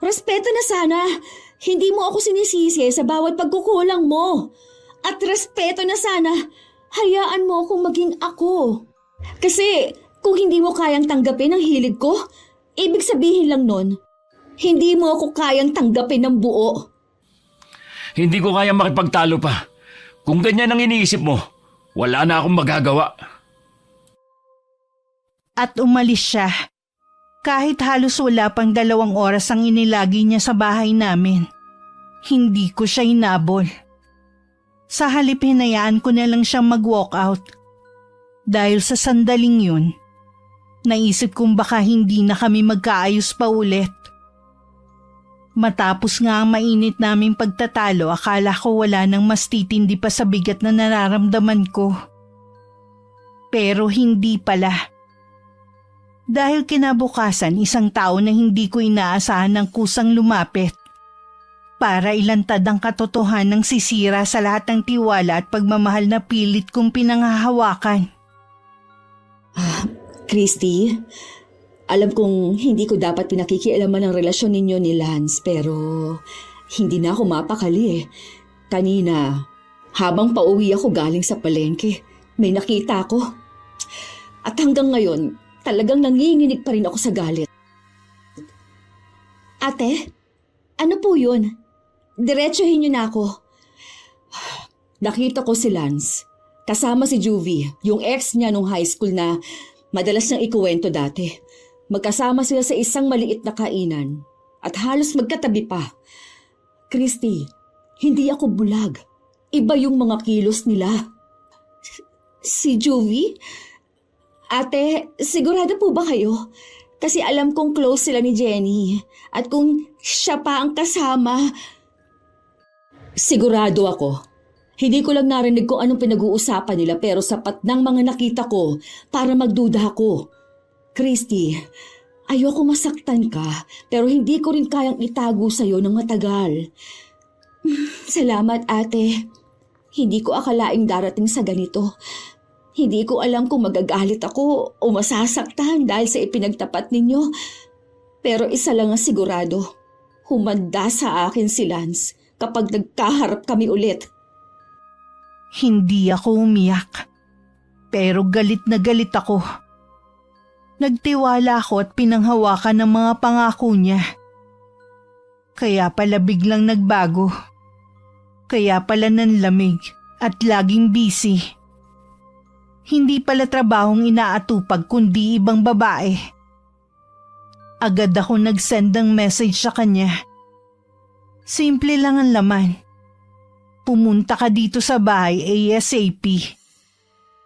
Respeto na sana hindi mo ako sinisisi sa bawat pagkukulang mo. At respeto na sana hayaan mo akong maging ako. Kasi kung hindi mo kayang tanggapin ang hilig ko, ibig sabihin lang nun, hindi mo ako kayang tanggapin ng buo. Hindi ko kaya makipagtalo pa. Kung ganyan ang iniisip mo, wala na akong magagawa. At umalis siya. Kahit halos wala pang 2 oras ang inilagi niya sa bahay namin. Hindi ko siya hinabol. Sa halip hinayaan ko na lang siyang mag-walk out. Dahil sa sandaling yun, naisip kong baka hindi na kami magkaayos pa ulit. Matapos nga ang mainit naming pagtatalo, akala ko wala nang mas titindi pa sa bigat na nararamdaman ko. Pero hindi pala. Dahil kinabukasan, isang tao na hindi ko inaasahan ng kusang lumapit. Para ilantad ang katotohanan ng sisira sa lahat ng tiwala at pagmamahal na pilit kong pinanghahawakan. Christy, alam kong hindi ko dapat pinakikialaman ang relasyon ninyo ni Lance pero hindi na ako mapakali eh. Kanina, habang pauwi ako galing sa palengke, may nakita ako. At hanggang ngayon, talagang nanginginig pa rin ako sa galit. Ate, ano po yun? Diretsuhin niyo na ako. Nakita ko si Lance, kasama si Juvie, yung ex niya nung high school na madalas niyang ikuwento dati. Magkasama sila sa isang maliit na kainan at halos magkatabi pa. Christy, hindi ako bulag. Iba yung mga kilos nila. Si Juvie? Ate, sigurado po ba kayo? Kasi alam kong close sila ni Jenny. At kung siya pa ang kasama... Sigurado ako. Hindi ko lang narinig kung anong pinag-uusapan nila pero sapat ng mga nakita ko para magduda ako. Christy, ayoko masaktan ka pero hindi ko rin kayang itago sa'yo ng matagal. Salamat ate. Hindi ko akalaing darating sa ganito. Hindi ko alam kung magagalit ako o masasaktan dahil sa ipinagtapat ninyo. Pero isa lang ang sigurado, humanda sa akin si Lance kapag nagkaharap kami ulit. Hindi ako umiyak. Pero galit na galit ako. Nagtiwala ako at pinanghawakan ng mga pangako niya. Kaya pala biglang nagbago. Kaya pala nanlamig at laging busy. Hindi pala trabahong inaatupag kundi ibang babae. Agad ako nag-send ng message sa kanya. Simple lang ang laman. Pumunta ka dito sa bahay ASAP.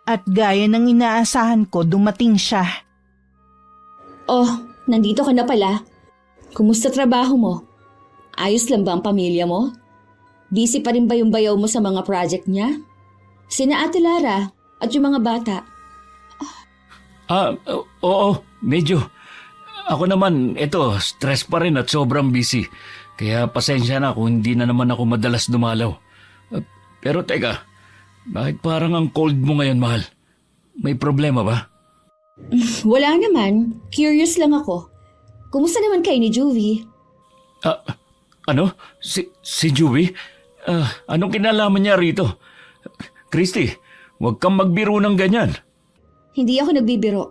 At gaya ng inaasahan ko, dumating siya. Oh, nandito ka na pala. Kumusta trabaho mo? Ayos lang ba ang pamilya mo? Busy pa rin ba yung bayaw mo sa mga project niya? Sina Ate Lara at yung mga bata. Oo, medyo. Ako naman, stress pa rin at sobrang busy. Kaya pasensya na kung hindi na naman ako madalas dumalaw. Pero teka, bakit parang ang cold mo ngayon, mahal? May problema ba? Wala naman. Curious lang ako. Kumusta naman kayo ni Juvie? Ano? Si Juvie? Anong kinalaman niya rito? Christy, huwag kang magbiro ng ganyan. Hindi ako nagbibiro.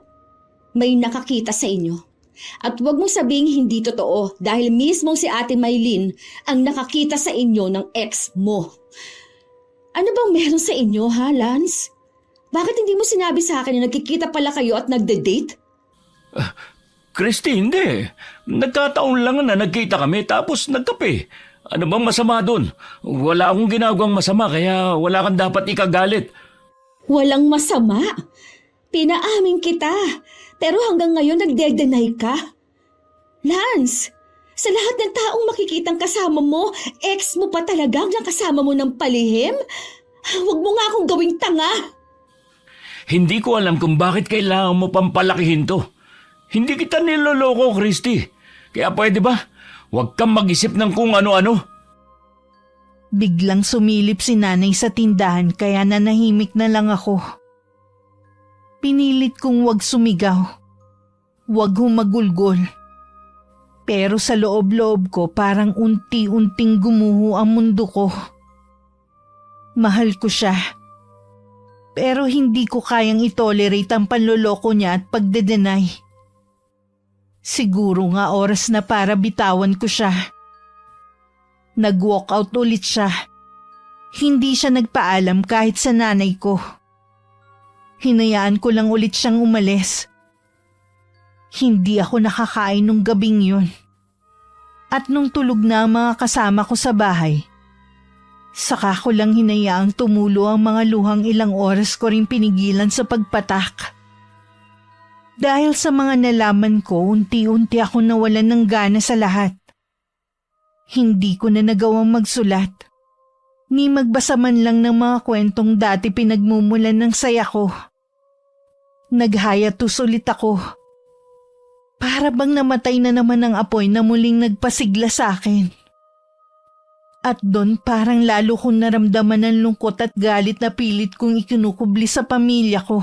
May nakakita sa inyo. At huwag mong sabing hindi totoo dahil mismo si Ate Maylin ang nakakita sa inyo ng ex mo. Ano bang meron sa inyo, ha, Lance? Bakit hindi mo sinabi sa akin na nagkikita pala kayo at nagde-date? Christy, hindi. Nagkataon lang na nagkita kami tapos nagkape. Ano bang masama doon? Wala akong ginagawang masama kaya wala kang dapat ikagalit. Walang masama. Pinaamin kita. Pero hanggang ngayon nagde-deny ka. Lance, sa lahat ng taong makikitang kasama mo, ex mo pa talaga ang kasama mo ng palihim? Huwag mo nga akong gawing tanga. Hindi ko alam kung bakit kailangan mo pampalakihin to. Hindi kita niloloko, Christy. Kaya pwede ba? Huwag kang mag-isip ng kung ano-ano. Biglang sumilip si nanay sa tindahan kaya nanahimik na lang ako. Pinilit kong wag sumigaw. Wag humagulgol. Pero sa loob-loob ko parang unti-unting gumuho ang mundo ko. Mahal ko siya. Pero hindi ko kayang itolerate ang panloloko niya at pagdedenay. Siguro nga oras na para bitawan ko siya. Nag-walk out ulit siya. Hindi siya nagpaalam kahit sa nanay ko. Hinayaan ko lang ulit siyang umalis. Hindi ako nakakain nung gabing yun. At nung tulog na ang mga kasama ko sa bahay, saka ko lang hinayaang tumulo ang mga luhang ilang oras ko rin pinigilan sa pagpatak. Dahil sa mga nalaman ko, unti-unti ako nawalan ng gana sa lahat. Hindi ko na nagawang magsulat, ni magbasa man lang ng mga kwentong dati pinagmumulan ng saya ko. Naghayatus ulit ako. Para bang namatay na naman ang apoy na muling nagpasigla sa akin. At doon parang lalo kong naramdaman ang lungkot at galit na pilit kong ikinukubli sa pamilya ko.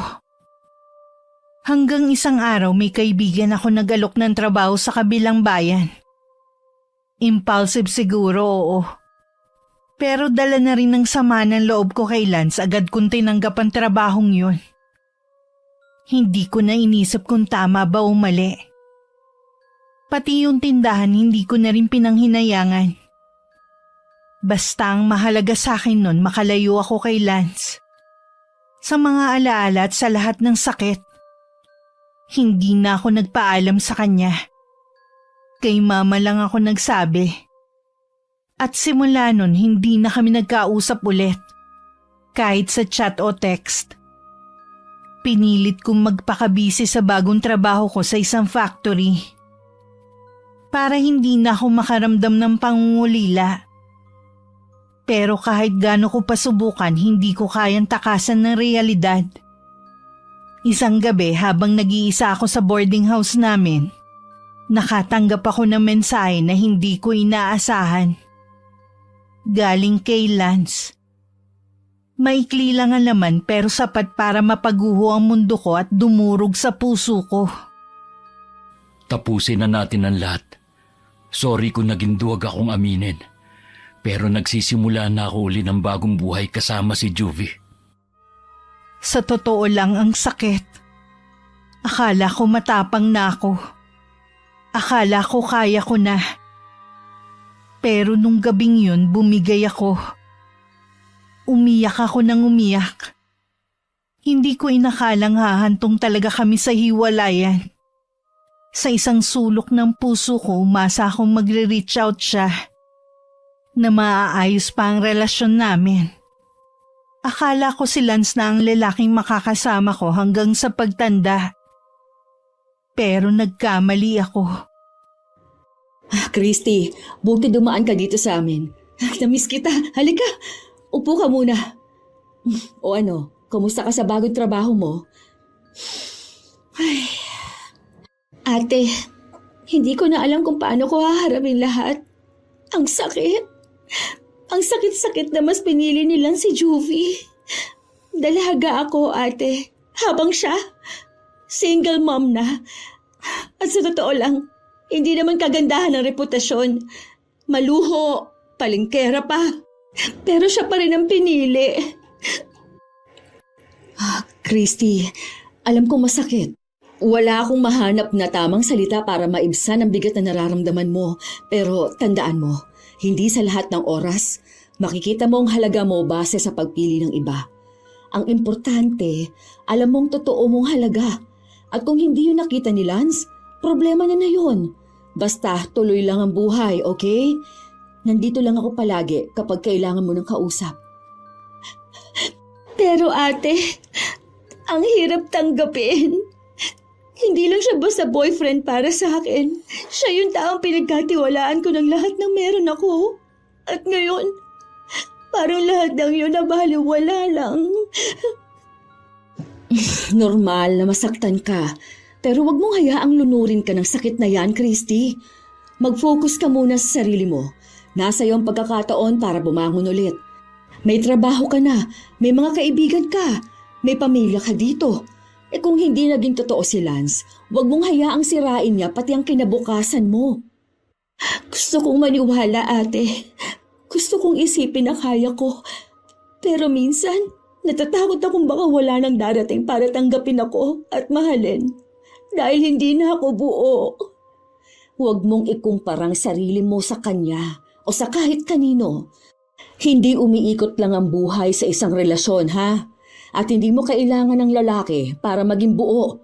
Hanggang isang araw may kaibigan ako nag-alok ng trabaho sa kabilang bayan. Impulsive siguro, oo. Pero dala na rin ng sama ng loob ko kay Lance agad kong tinanggap ang trabahong yun. Hindi ko na inisip kung tama ba o mali. Pati yung tindahan hindi ko na rin pinanghinayangan. Basta ang mahalaga sa akin nun makalayo ako kay Lance. Sa mga alaala at sa lahat ng sakit. Hindi na ako nagpaalam sa kanya. Kay mama lang ako nagsabi. At simula nun hindi na kami nagkausap ulit. Kahit sa chat o text. Pinilit kong magpakabisi sa bagong trabaho ko sa isang factory. Para hindi na ako makaramdam ng pangungulila. Pero kahit gaano ko pasubukan, hindi ko kayang takasan ng realidad. Isang gabi habang nag-iisa ako sa boarding house namin, nakatanggap ako ng mensahe na hindi ko inaasahan. Galing kay Lance. Maikli lang ang laman pero sapat para mapaguho ang mundo ko at dumurog sa puso ko. Tapusin na natin ang lahat. Sorry kung naging duwag akong aminin. Pero nagsisimula na ako uli ng bagong buhay kasama si Juvie. Sa totoo lang ang sakit. Akala ko matapang na ako. Akala ko kaya ko na. Pero nung gabing yun bumigay ako. Umiyak ako ng umiyak. Hindi ko inakalang hahantong talaga kami sa hiwalayan. Sa isang sulok ng puso ko umasa akong magre-reach out siya. Na maaayos pa ang relasyon namin. Akala ko si Lance na ang lalaking makakasama ko hanggang sa pagtanda. Pero nagkamali ako. Christy, buti dumaan ka dito sa amin. Namiss kita. Halika, upo ka muna. O ano, kumusta ka sa bagong trabaho mo? Ay. Ate, hindi ko na alam kung paano ko haharapin lahat. Ang sakit. Ang sakit-sakit na mas pinili nilang si Juvie. Dalaga ako, ate. Habang siya, single mom na. At sa totoo lang, hindi naman kagandahan ang reputasyon. Maluho, palingkera pa. Pero siya pa rin ang pinili. Christy, alam kong masakit. Wala akong mahanap na tamang salita para maibsan ang bigat na nararamdaman mo. Pero tandaan mo, hindi sa lahat ng oras, makikita mo ang halaga mo base sa pagpili ng iba. Ang importante, alam mong totoo mong halaga. At kung hindi yun nakita ni Lance, problema niya na yun. Basta tuloy lang ang buhay, okay? Nandito lang ako palagi kapag kailangan mo ng kausap. Pero ate, ang hirap tanggapin. Hindi lang siya basta boyfriend para sa akin. Siya yung taong pinagkatiwalaan ko ng lahat ng meron ako. At ngayon, parang lahat ng yun nabaliwala lang. Normal na masaktan ka. Pero wag mong hayaang lunurin ka ng sakit na yan, Christy. Mag-focus ka muna sa sarili mo. Nasa iyo ang pagkakataon para bumangon ulit. May trabaho ka na, may mga kaibigan ka, may pamilya ka dito. Eh kung hindi naging totoo si Lance, wag mong hayaang sirain niya pati ang kinabukasan mo. Gusto kong maniwala, ate. Gusto kong isipin na kaya ko. Pero minsan, natatakot akong baka wala nang darating para tanggapin ako at mahalin. Dahil hindi na ako buo. Huwag mong ikumpara ang sarili mo sa kanya o sa kahit kanino. Hindi umiikot lang ang buhay sa isang relasyon, ha? At hindi mo kailangan ng lalaki para maging buo.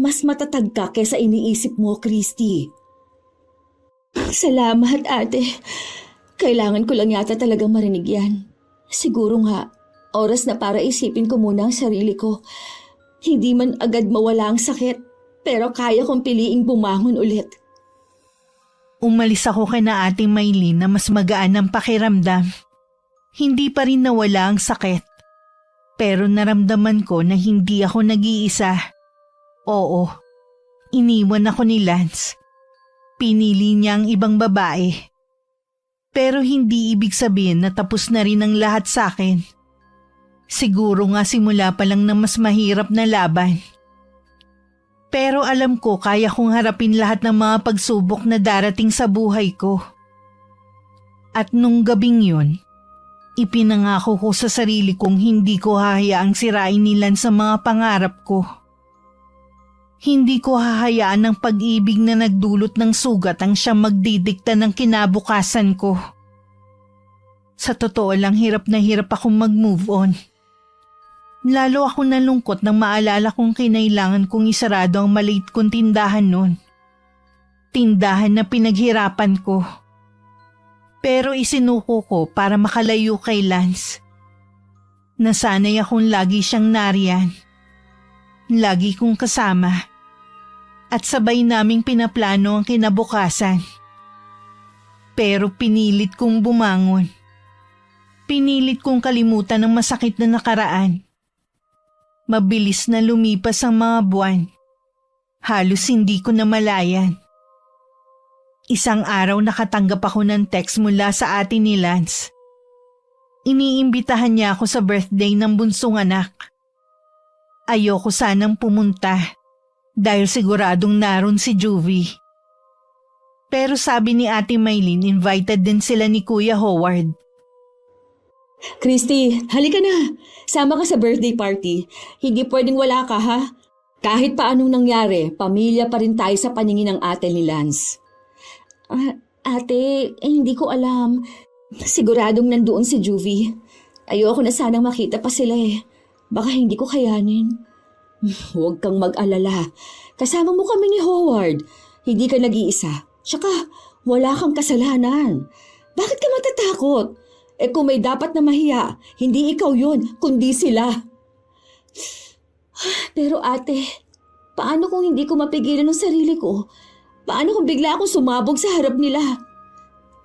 Mas matatag ka kesa iniisip mo, Christy. Salamat, ate. Kailangan ko lang yata talagang marinig yan. Siguro nga, oras na para isipin ko muna ang sarili ko. Hindi man agad mawala ang sakit, pero kaya kong piliing bumangon ulit. Umalis ako kay na Ate Maylin na mas magaan ang pakiramdam. Hindi pa rin nawala ang sakit. Pero naramdaman ko na hindi ako nag-iisa. Oo, iniwan ako ni Lance. Pinili niya ang ibang babae. Pero hindi ibig sabihin na tapos na rin ang lahat sa akin. Siguro nga simula pa lang ng mas mahirap na laban. Pero alam ko kaya kong harapin lahat ng mga pagsubok na darating sa buhay ko. At nung gabing yun, ipinangako ko sa sarili kong hindi ko hahayaang sirain ni Lance sa mga pangarap ko. Hindi ko hahayaan ng pag-ibig na nagdulot ng sugat ang siyang magdidikta ng kinabukasan ko. Sa totoo lang hirap na hirap akong mag-move on. Lalo ako nalungkot nang maalala kong kinailangan kong isarado ang maliit kong tindahan noon. Tindahan na pinaghirapan ko. Pero isinuko ko para makalayo kay Lance. Nasanay akong lagi siyang nariyan. Lagi kong kasama. At sabay naming pinaplano ang kinabukasan. Pero pinilit kong bumangon. Pinilit kong kalimutan ang masakit na nakaraan. Mabilis na lumipas ang mga buwan. Halos hindi ko namalayan. Isang araw nakatanggap ako ng text mula sa ate ni Lance. Iniimbitahan niya ako sa birthday ng bunsong anak. Ayoko sanang pumunta dahil siguradong naroon si Juvie. Pero sabi ni Ate Maylin, invited din sila ni Kuya Howard. Christy, halika na. Sama ka sa birthday party. Hindi pwedeng wala ka, ha? Kahit pa anong nangyari, pamilya pa rin tayo sa paningin ng ate ni Lance. Ate, hindi ko alam. Siguradong nandoon si Juvie. Ayoko na sanang makita pa sila eh. Baka hindi ko kayanin. Huwag kang mag-alala. Kasama mo kami ni Howard. Hindi ka nag-iisa. Tsaka, wala kang kasalanan. Bakit ka matatakot? Eh kung may dapat na mahiya, hindi ikaw yun, kundi sila. Pero ate, paano kung hindi ko mapigilan ng sarili ko? Paano kung bigla akong sumabog sa harap nila?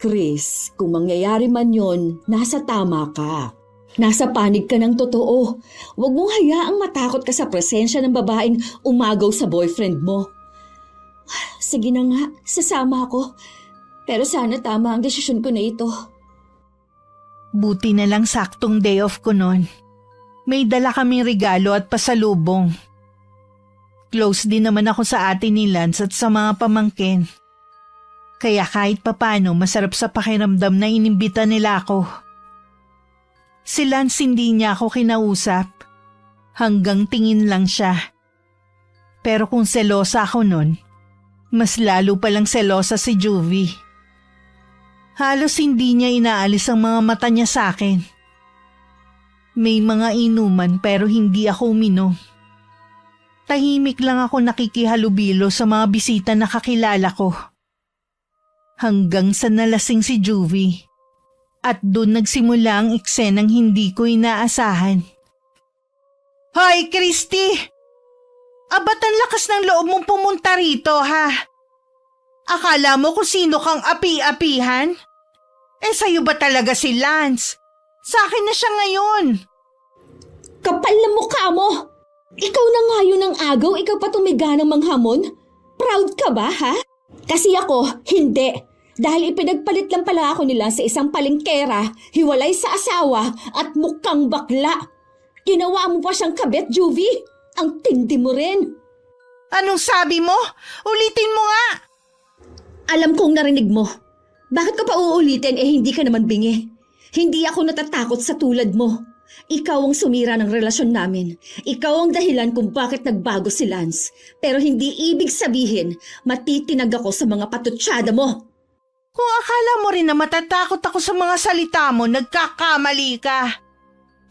Chris, kung mangyayari man yon, nasa tama ka. Nasa panig ka ng totoo. Huwag mong hayaang matakot ka sa presensya ng babaeng umagaw sa boyfriend mo. Sige na nga, sasama ako. Pero sana tama ang desisyon ko na ito. Buti na lang saktong day off ko noon. May dala kaming regalo at pasalubong. Close din naman ako sa ate ni Lance at sa mga pamangkin. Kaya kahit papano masarap sa pakiramdam na inimbita nila ako. Si Lance hindi niya ako kinausap. Hanggang tingin lang siya. Pero kung selosa ako nun, mas lalo palang selosa si Juvie. Halos hindi niya inaalis ang mga mata niya sa akin. May mga inuman pero hindi ako uminom. Tahimik lang ako nakikihalubilo sa mga bisita na kakilala ko. Hanggang sa nalasing si Juvie. At doon nagsimula ang eksenang hindi ko inaasahan. Hoy, Christy! Abat ang lakas ng loob mong pumunta rito, ha? Akala mo kung sino kang api-apihan? Sa'yo ba talaga si Lance? Sa akin na siya ngayon. Kapal na mukha mo! Ikaw na nga yun ang agaw, ikaw pa tumiga ng manghamon? Proud ka ba, ha? Kasi ako, hindi. Dahil ipinagpalit lang pala ako nila sa isang palengkera, hiwalay sa asawa at mukhang bakla. Ginawa mo pa siyang kabet, Juvie. Ang tindi mo rin. Anong sabi mo? Ulitin mo nga! Alam kong narinig mo. Bakit ka pa uulitin hindi ka naman bingi? Hindi ako natatakot sa tulad mo. Ikaw ang sumira ng relasyon namin. Ikaw ang dahilan kung bakit nagbago si Lance. Pero hindi ibig sabihin matitinag ako sa mga patutsada mo. Kung akala mo rin na matatakot ako sa mga salita mo, nagkakamali ka.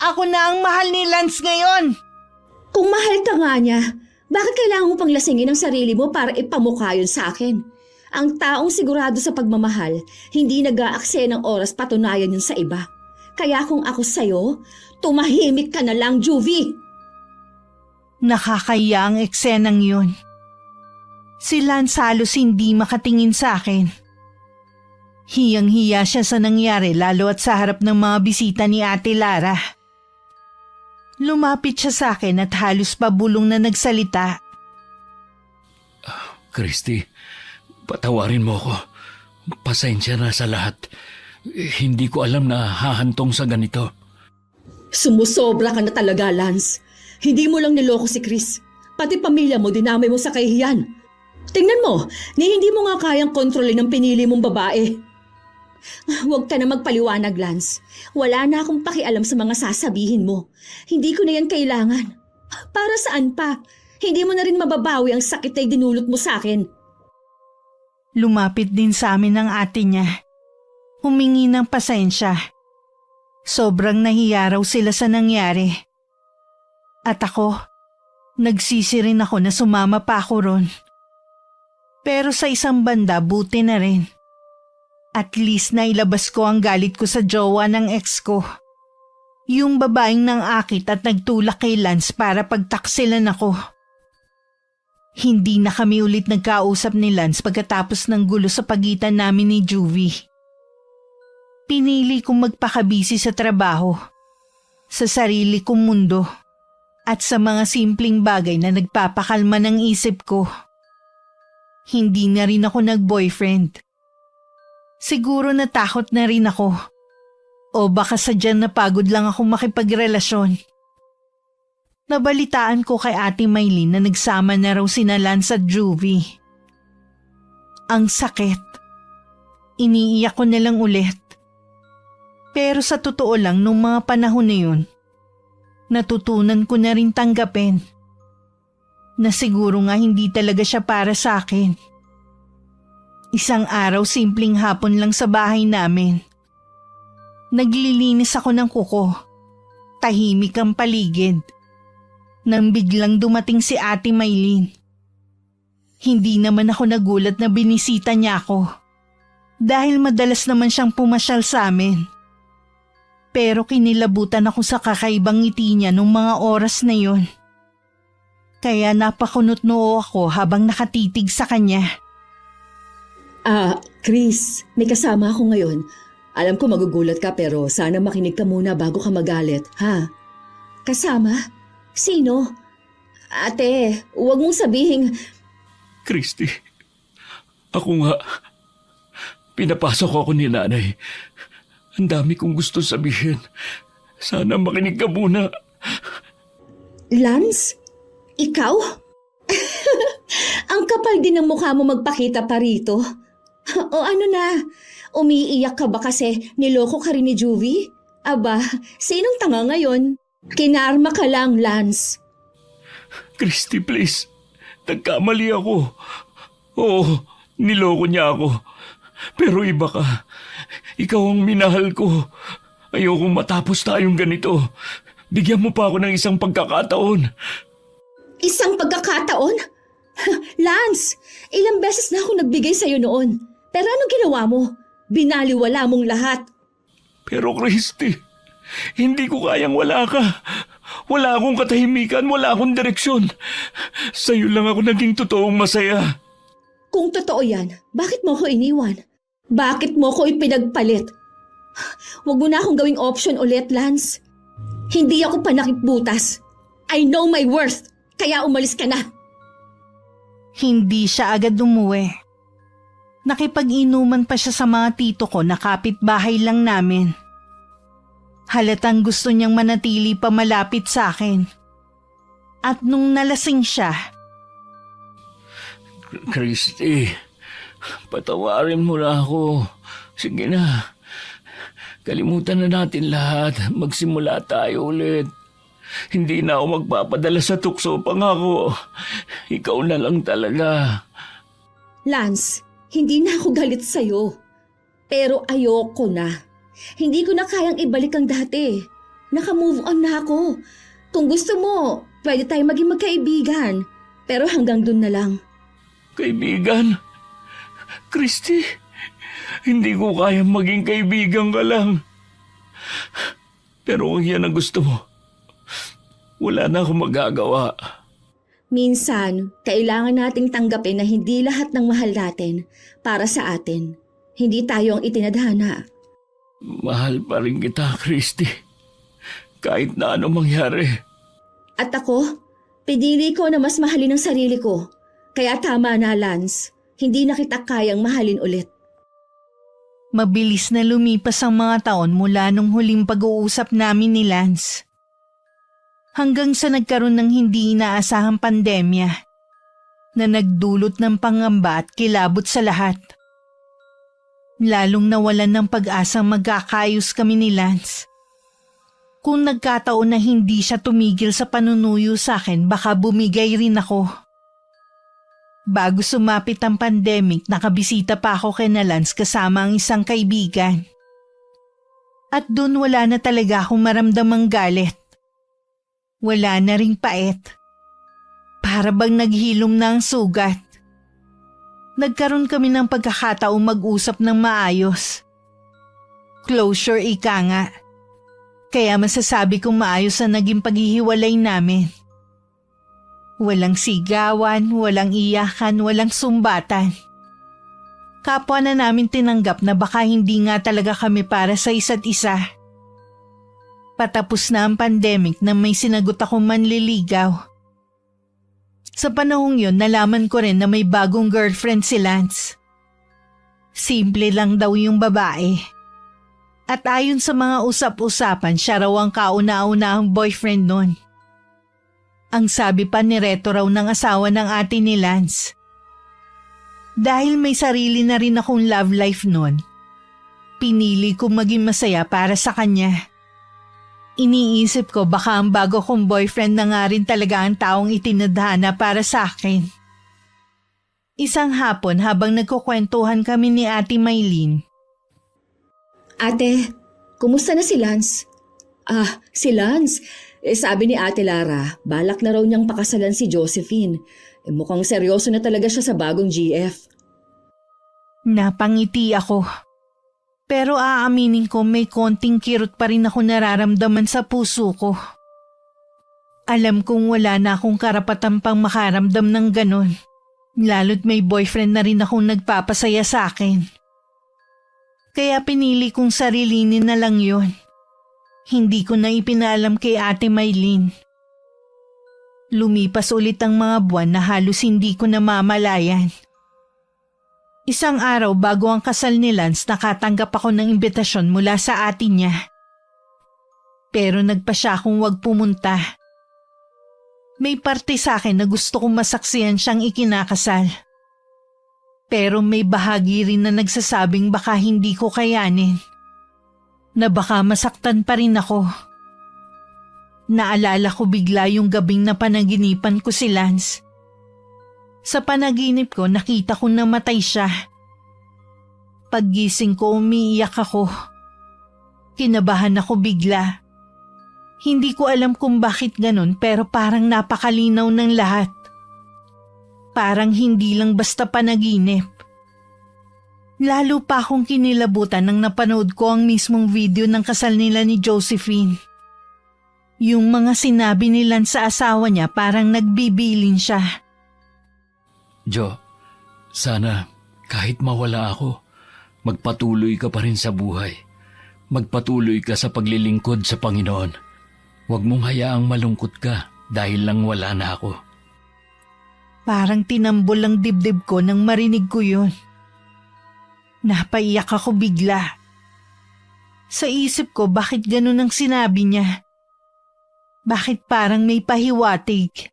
Ako na ang mahal ni Lance ngayon. Kung mahal ka nga niya, bakit kailangan mo pang lasingin ang sarili mo para ipamukha yun sa akin? Ang taong sigurado sa pagmamahal, hindi nag-aaksaya ng oras patunayan yun sa iba. Kaya kung ako sa'yo, tumahimik ka na lang, Juvie. Nakakaya ang eksenang yun. Si Lance halos hindi makatingin sa akin. Hiyang-hiya siya sa nangyari lalo at sa harap ng mga bisita ni Ate Lara. Lumapit siya sa akin at halos pabulong na nagsalita. Christy, patawarin mo ako. Pasensya na sa lahat. Hindi ko alam na hahantong sa ganito. Sumusobra ka na talaga, Lance. Hindi mo lang niloko si Chris. Pati pamilya mo, dinamay mo sa kahihiyan. Tingnan mo, hindi mo nga kayang kontrolin ang pinili mong babae. Huwag ka na magpaliwanag, Lance. Wala na akong pakialam sa mga sasabihin mo. Hindi ko na yan kailangan. Para saan pa? Hindi mo na rin mababawi ang sakit na dinulot mo sa akin. Lumapit din sa amin ang ate niya. Humingi ng pasensya. Sobrang nahiya raw sila sa nangyari. At ako, nagsisi rin ako na sumama pa ako ron. Pero sa isang banda, buti na rin. At least nailabas ko ang galit ko sa jowa ng ex ko. Yung babaeng nang akit at nagtulak kay Lance para pagtaksilan ako. Hindi na kami ulit nagkausap ni Lance pagkatapos ng gulo sa pagitan namin ni Juvie. Pinili kong magpakabisi sa trabaho, sa sarili kong mundo, at sa mga simpleng bagay na nagpapakalma ng isip ko. Hindi na rin ako nag-boyfriend. Siguro natakot na rin ako. O baka sadyang napagod lang ako makipagrelasyon. Nabalitaan ko kay Ate Maylin na nagsama na raw sina Lance at Juvie. Ang sakit. Iniiyak ko na lang ulit. Pero sa totoo lang nung mga panahon na yun, natutunan ko na rin tanggapin. Na siguro nga hindi talaga siya para sa akin. Isang araw simpleng hapon lang sa bahay namin. Naglilinis ako ng kuko. Tahimik ang paligid. Nang biglang dumating si Ate Maylin. Hindi naman ako nagulat na binisita niya ako. Dahil madalas naman siyang pumasyal sa amin. Pero kinilabutan ako sa kakaibang ngiti niya nung mga oras na yun. Kaya napakunot noo ako habang nakatitig sa kanya. Chris, may kasama ako ngayon. Alam ko magugulat ka pero sana makinig ka muna bago ka magalit, ha? Kasama? Sino? Ate, huwag mong sabihin... Christy, ako nga. Pinapasok ako ni nanay. Ang dami kong gusto sabihin. Sana makinig ka muna. Lance? Ikaw? Ang kapal din ng mukha mo magpakita pa rito. O ano na? Umiiyak ka ba kasi niloko ka rin ni Juvie? Aba, sinong tanga ngayon? Kinarma ka lang, Lance. Christy, please. Nagkamali ako. Oo, niloko niya ako. Pero iba ka. Ikaw ang minahal ko. Ayokong matapos tayong ganito. Bigyan mo pa ako ng isang pagkakataon. Isang pagkakataon? Lance, ilang beses na ako nagbigay sa'yo noon. Pero anong ginawa mo? Binaliwala mong lahat. Pero Christy, hindi ko kayang wala ka. Wala akong katahimikan, wala akong direksyon. Sa'yo lang ako naging totoong masaya. Kung totoo yan, bakit mo ko iniwan? Bakit mo ko ipinagpalit? Huwag mo na akong gawing option ulit, Lance. Hindi ako panakipbutas. I know my worth, kaya umalis ka na. Hindi siya agad umuwi. Nakipag-inuman pa siya sa mga tito ko na kapitbahay lang namin. Halatang gusto niyang manatili pa malapit sa akin. At nung nalasing siya, Christy, patawarin mo na ako. Sige na. Kalimutan na natin lahat. Magsimula tayo ulit. Hindi na ako magpapadala sa tukso. Pangako, ikaw na lang talaga. Lance, hindi na ako galit sa'yo. Pero ayoko na. Hindi ko na kayang ibalik ang dati. Naka-move on na ako. Kung gusto mo, pwede tayo maging magkaibigan. Pero hanggang dun na lang. Kaibigan? Christy, hindi ko kayang maging kaibigan ka lang. Pero kung yan ang gusto mo, wala na akong magagawa. Minsan, kailangan nating tanggapin na hindi lahat ng mahal natin para sa atin. Hindi tayo ang itinadhana. Mahal pa rin kita, Christy. Kahit na ano mangyari. At ako, pinili ko na mas mahalin ang sarili ko. Kaya tama na, Lance. Hindi na kita kayang mahalin ulit. mabilis na lumipas ang mga taon mula nung huling pag-uusap namin ni Lance. Hanggang sa nagkaroon ng hindi inaasahang pandemya na nagdulot ng pangamba at kilabot sa lahat. Lalong nawalan ng pag-asang magkakayos kami ni Lance. Kung nagkataon na hindi siya tumigil sa panunuyo sa akin, baka bumigay rin ako. Bago sumapit ang pandemic, nakabisita pa ako kay Lance kasama ang isang kaibigan. At doon wala na talaga akong maramdamang galit. Wala na ring pait. Para bang naghilom na ang sugat. Nagkaroon kami ng pagkakataong mag-usap ng maayos. Closure ika nga. Kaya masasabi kong maayos na naging paghihiwalay namin. Walang sigawan, walang iyakan, walang sumbatan. Kapwa na namin tinanggap na baka hindi nga talaga kami para sa isa't isa. Patapos na ang pandemic na may sinagot akong manliligaw. Sa panahong yon, nalaman ko rin na may bagong girlfriend si Lance. Simple lang daw yung babae. At ayon sa mga usap-usapan, siya raw ang kauna-unahang boyfriend nun. Ang sabi pa ni Reto raw ng asawa ng ate ni Lance. Dahil may sarili na rin akong love life nun, pinili kong maging masaya para sa kanya. Iniisip ko baka ang bago kong boyfriend na nga rin talaga ang taong itinadhana para sa akin. Isang hapon habang nagkukwentuhan kami ni Ate Maylene. Ate, kumusta na si Lance? Si Lance. Sabi ni Ate Lara, balak na raw niyang pakasalan si Josephine. Mukhang seryoso na talaga siya sa bagong GF. Napangiti ako. Pero aaminin ko may konting kirot pa rin ako nararamdaman sa puso ko. Alam kong wala na akong karapatan pang makaramdam ng ganon. Lalo't may boyfriend na rin akong nagpapasaya sa akin. Kaya pinili kong sarilinin na lang yon. Hindi ko na ipinalam kay Ate Maylene. Lumipas ulit ang mga buwan na halos hindi ko namamalayan. Isang araw bago ang kasal ni Lance, nakatanggap ako ng imbitasyon mula sa ate niya. Pero nagpa siya akong huwag pumunta. May parte sa akin na gusto kong masaksihan siyang ikinakasal. Pero may bahagi rin na nagsasabing baka hindi ko kayanin. na baka masaktan pa rin ako. Naalala ko bigla yung gabing na panaginipan ko si Lance. Sa panaginip ko nakita kong namatay siya. Paggising ko umiiyak ako. Kinabahan ako bigla. Hindi ko alam kung bakit ganun pero parang napakalinaw ng lahat. Parang hindi lang basta panaginip. Lalo pa akong kinilabutan nang napanood ko ang mismong video ng kasal nila ni Josephine. Yung mga sinabi ni Lance sa asawa niya parang nagbibilin siya. Jo, sana kahit mawala ako, magpatuloy ka pa rin sa buhay. Magpatuloy ka sa paglilingkod sa Panginoon. Huwag mong hayaang malungkot ka dahil lang wala na ako. Parang tinambol ang dibdib ko nang marinig ko yun. Napaiyak ako bigla. Sa isip ko bakit ganun ang sinabi niya. Bakit parang may pahiwatig?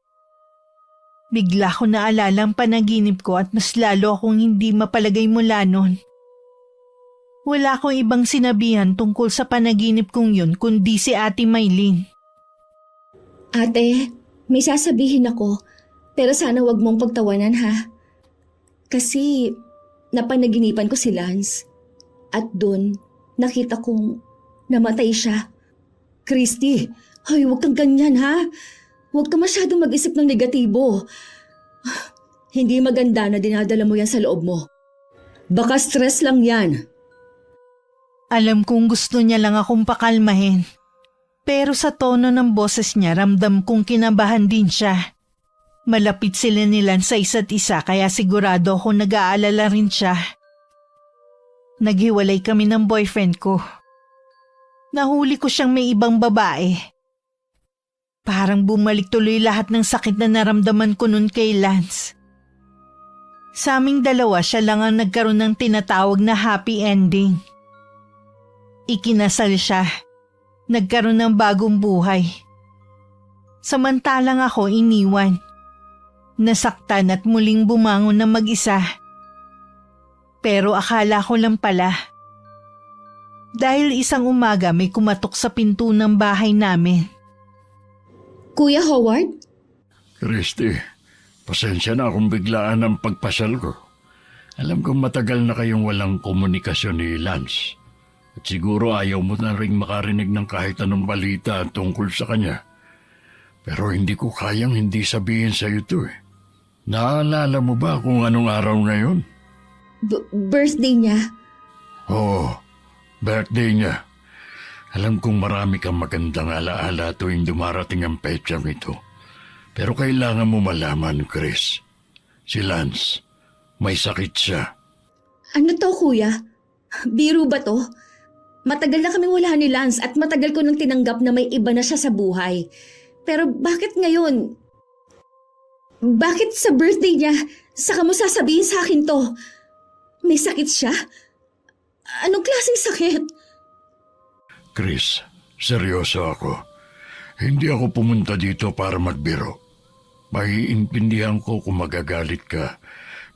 Bigla ko naalala ang panaginip ko at mas lalo akong hindi mapalagay mula nun. Wala akong ibang sinabihan tungkol sa panaginip kong yun kundi si Ate Maylin. Ate, may sasabihin ako, pero sana wag mong pagtawanan ha. Kasi napanaginipan ko si Lance at dun nakita kong namatay siya. Christy, ay wag kang ganyan ha. Huwag ka masyadong mag-isip ng negatibo. Hindi maganda na dinadala mo yan sa loob mo. Baka stress lang yan. Alam kong gusto niya lang akong pakalmahin. Pero sa tono ng boses niya ramdam kong kinabahan din siya. Malapit sila nila sa isa't isa kaya sigurado ako nag-aalala rin siya. Naghiwalay kami ng boyfriend ko. Nahuli ko siyang may ibang babae. Parang bumalik tuloy lahat ng sakit na naramdaman ko nun kay Lance. Sa aming dalawa siya lang ang nagkaroon ng tinatawag na happy ending. Ikinasal siya. Nagkaroon ng bagong buhay. Samantalang ako iniwan. Nasaktan at muling bumangon na mag-isa. Pero akala ko lang pala. Dahil isang umaga may kumatok sa pinto ng bahay namin. Kuya Howard? Christy, pasensya na kung biglaan ang pagpasal ko. Alam kong matagal na kayong walang komunikasyon ni Lance. At siguro ayaw mo na rin makarinig ng kahit anong balita tungkol sa kanya. Pero hindi ko kayang hindi sabihin sa iyo ito eh. Naalala mo ba kung anong araw ngayon? Birthday niya. Oo, birthday niya. Alam kong marami kang magandang alaala tuwing dumarating ang petsang ito. Pero kailangan mo malaman, Chris. Si Lance, may sakit siya. Ano to, kuya? Biro ba to? Matagal na kami wala ni Lance at matagal ko nang tinanggap na may iba na siya sa buhay. Pero bakit ngayon? Bakit sa birthday niya, saka mo sasabihin sa akin to? May sakit siya? Anong klaseng sakit? Chris, seryoso ako. Hindi ako pumunta dito para magbiro. Maiintindihan ko kung magagalit ka.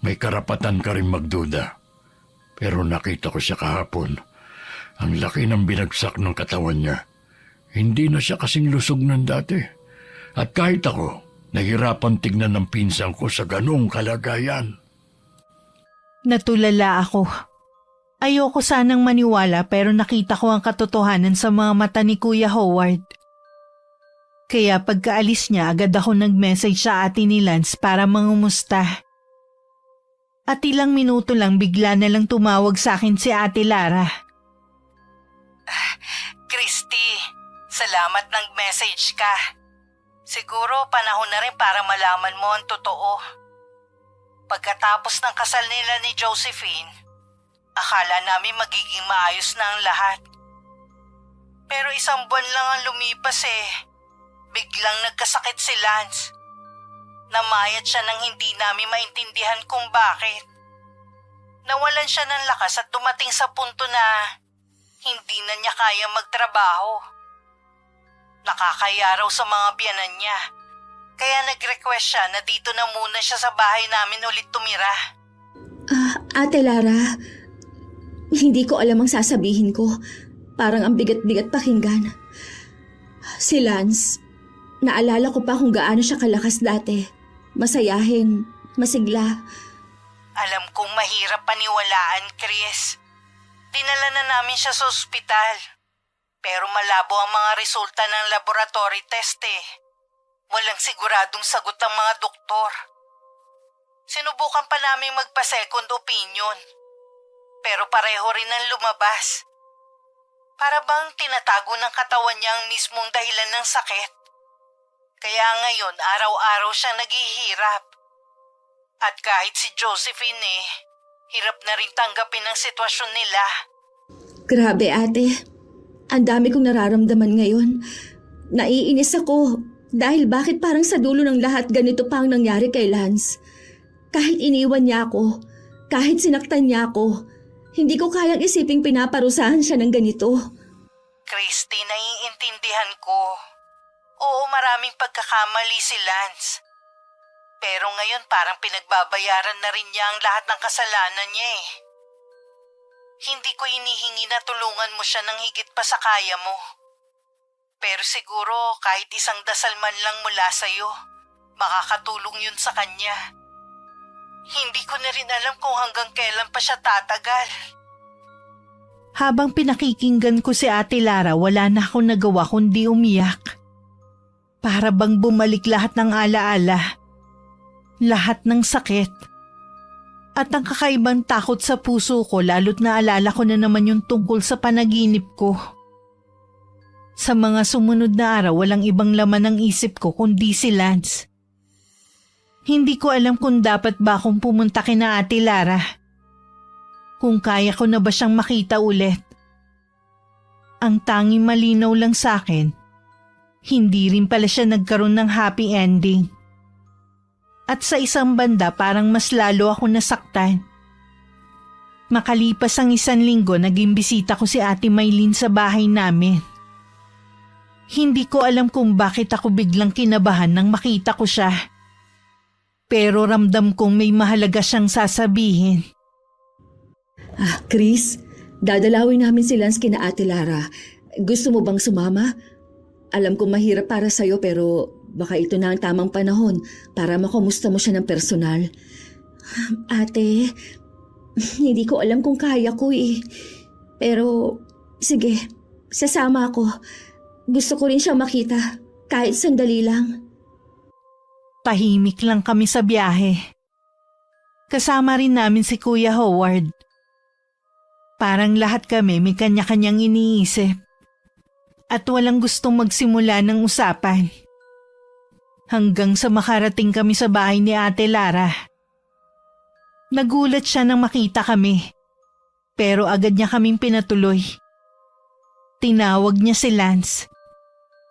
May karapatan ka rin magduda. Pero nakita ko siya kahapon. Ang laki ng binagsak ng katawan niya. Hindi na siya kasing lusog ng dati. At kahit ako, nahirapan tignan ng pinsan ko sa ganong kalagayan. Natulala ako. Ayoko sanang maniwala pero nakita ko ang katotohanan sa mga mata ni Kuya Howard. Kaya pagkaalis niya agad ako nag-message sa ate ni Lance para mangumusta. At ilang minuto lang bigla na lang tumawag sa akin si Ate Lara. Christy, salamat nag-message ka. Siguro panahon na rin para malaman mo ang totoo. Pagkatapos ng kasal nila ni Josephine, akala namin magiging maayos na ang lahat. Pero isang buwan lang ang lumipas eh. Biglang nagkasakit si Lance. Namayat siya nang hindi namin maintindihan kung bakit. Nawalan siya ng lakas at dumating sa punto na hindi na niya kaya magtrabaho. Nakakaya raw sa mga biyanan niya. Kaya nag-request siya na dito na muna siya sa bahay namin ulit tumira. Ate Lara, hindi ko alam ang sasabihin ko. Parang ang bigat-bigat pakinggan. Si Lance, naalala ko pa kung gaano siya kalakas dati. Masayahin, masigla. Alam kong mahirap paniwalaan, Chris. Dinala na namin siya sa ospital. Pero malabo ang mga resulta ng laboratory test eh. Walang siguradong sagot ang mga doktor. Sinubukan pa namin magpa-second opinion. Pero pareho rin ang lumabas. Para bang tinatago ng katawan niya ang mismong dahilan ng sakit. Kaya ngayon, araw-araw siyang naghihirap. At kahit si Josephine hirap na rin tanggapin ang sitwasyon nila. Grabe ate, ang dami kong nararamdaman ngayon. Naiinis ako dahil bakit parang sa dulo ng lahat ganito pa ang nangyari kay Lance. Kahit iniwan niya ako, kahit sinaktan niya ako, hindi ko kayang isiping pinaparusahan siya ng ganito. Christy, naiintindihan ko. Oo, maraming pagkakamali si Lance. Pero ngayon parang pinagbabayaran na rin niya ang lahat ng kasalanan niya eh. Hindi ko hinihingi na tulungan mo siya ng higit pa sa kaya mo. Pero siguro kahit isang dasal man lang mula sa'yo, makakatulong yun sa kanya. Hindi ko na rin alam kung hanggang kailan pa siya tatagal. Habang pinakikinggan ko si Ate Lara, wala na akong nagawa kundi umiyak. Para bang bumalik lahat ng alaala. Lahat ng sakit. At ang kakaibang takot sa puso ko lalo't naalala ko na naman yung tungkol sa panaginip ko. Sa mga sumunod na araw, walang ibang laman ng isip ko kundi si Lance. Hindi ko alam kung dapat ba akong pumunta kina Ate Lara. Kung kaya ko na ba siyang makita ulit. Ang tanging malinaw lang sa akin, hindi rin pala siya nagkaroon ng happy ending. At sa isang banda parang mas lalo ako nasaktan. Makalipas ang 1 linggo, naging bisita ko si Ate Maylene sa bahay namin. Hindi ko alam kung bakit ako biglang kinabahan nang makita ko siya. Pero ramdam kong may mahalaga siyang sasabihin. Chris, dadalawin namin si Lance kina Ate Lara. Gusto mo bang sumama? Alam kong mahirap para sa'yo pero baka ito na ang tamang panahon para makumusta mo siya ng personal. Ate, hindi ko alam kung kaya ko eh. Pero sige, sasama ako. Gusto ko rin siyang makita kahit sandali lang. Tahimik lang kami sa biyahe. Kasama rin namin si Kuya Howard. Parang lahat kami may kanya-kanyang iniisip. At walang gustong magsimula ng usapan. Hanggang sa makarating kami sa bahay ni Ate Lara. Nagulat siya nang makita kami. Pero agad niya kaming pinatuloy. Tinawag niya si Lance.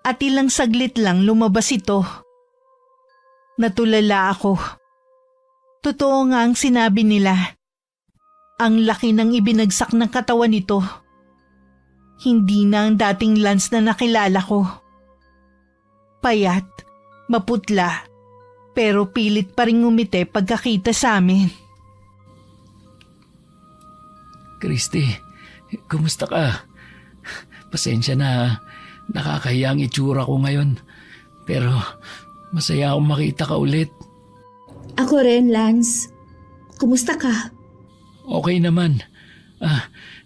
At ilang saglit lang lumabas ito. Natulala ako. Totoo nga ang sinabi nila. Ang laki ng ibinagsak ng katawan nito. Hindi na ang dating Lance na nakilala ko. Payat, maputla, pero pilit pa rin ngumiti pagkakita sa amin. Christy, kumusta ka? Pasensya na, nakakahiya ang itsura ko ngayon. Pero masaya akong makita ka ulit. Ako rin, Lance. Kumusta ka? Okay naman.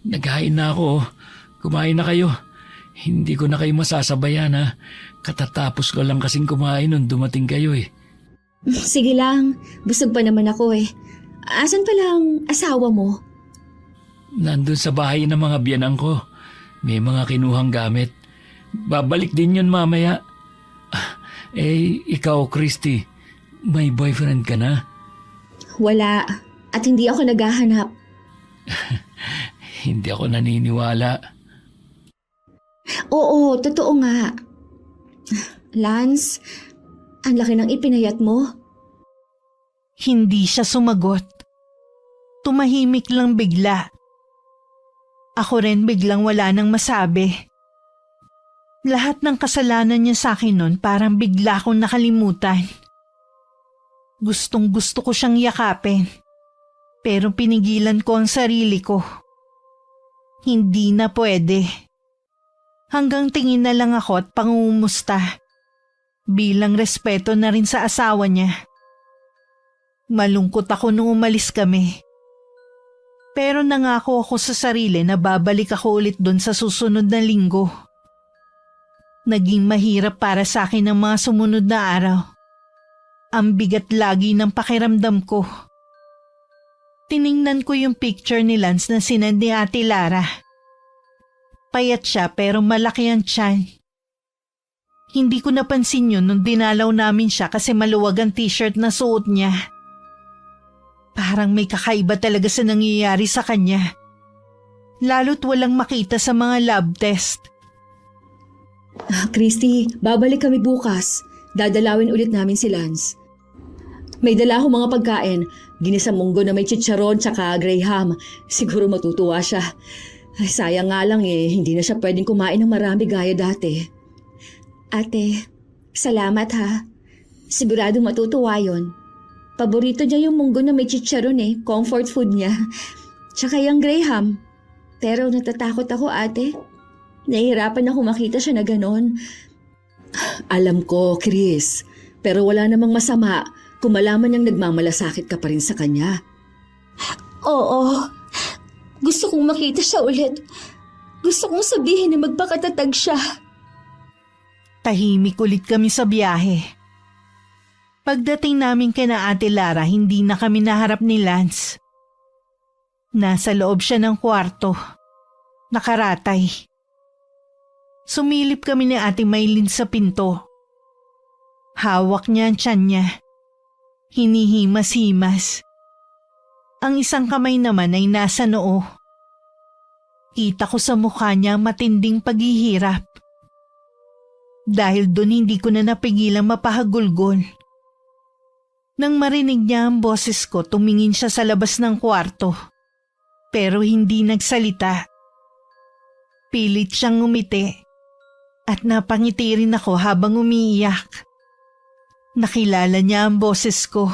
Naghain na ako. Kumain na kayo. Hindi ko na kayo masasabayan ha. Katatapos ko lang kasing kumain nung dumating kayo eh. Sige lang, busog pa naman ako eh. Asan pala ang asawa mo? Nandun sa bahay ng mga biyanang ko. May mga kinuhang gamit. Babalik din yun mamaya. Ikaw, Christy, may boyfriend ka na? Wala. At hindi ako naghahanap. Hindi ako naniniwala. Oo, totoo nga. Lance, ang laki ng ipinayat mo. Hindi siya sumagot. Tumahimik lang bigla. Ako rin biglang wala nang masabi. Lahat ng kasalanan niya sa akin nun parang bigla akong nakalimutan. Gustong gusto ko siyang yakapin. Pero pinigilan ko ang sarili ko. Hindi na pwede. Hanggang tingin na lang ako at pangungumusta. Bilang respeto na rin sa asawa niya. Malungkot ako nung umalis kami. Pero nangako ako sa sarili na babalik ako ulit doon sa susunod na linggo. Naging mahirap para sa akin ang mga sumunod na araw. Ang bigat lagi ng pakiramdam ko. Tiningnan ko yung picture ni Lance na sinend ni Ate Lara. Payat siya pero malaki ang tiyan. Hindi ko napansin yun nung dinalaw namin siya kasi maluwag ang t-shirt na suot niya. Parang may kakaiba talaga sa nangyayari sa kanya. Lalo't walang makita sa mga lab test. Christy, babalik kami bukas. Dadalawin ulit namin si Lance. May dala akong mga pagkain. Ginisang munggo na may chicharon tsaka graham. Siguro matutuwa siya. Ay, sayang nga lang hindi na siya pwedeng kumain ng marami gaya dati. Ate, salamat ha. Siguradong matutuwa yon. Paborito niya yung munggo na may chicharon comfort food niya. Tsaka yung graham. Pero natatakot ako ate. Nahihirapan ako makita siya na ganon. Alam ko, Chris. Pero wala namang masama kung malaman niyang nagmamalasakit ka pa rin sa kanya. Oo. Gusto kong makita siya ulit. Gusto kong sabihin na magpakatatag siya. Tahimik ulit kami sa biyahe. Pagdating namin kina Ate Lara, hindi na kami naharap ni Lance. Nasa loob siya ng kwarto. Nakaratay. Sumilip kami ni Ate Maylin sa pinto. Hawak niya ang tiyan niya. Hinihimas-himas. Ang isang kamay naman ay nasa noo. Kita ko sa mukha niya matinding paghihirap. Dahil doon hindi ko na napigilang mapahagulgol. Nang marinig niya ang boses ko, tumingin siya sa labas ng kwarto. Pero hindi nagsalita. Pilit siyang ngumiti. At napangiti rin ako habang umiiyak. Nakilala niya ang boses ko.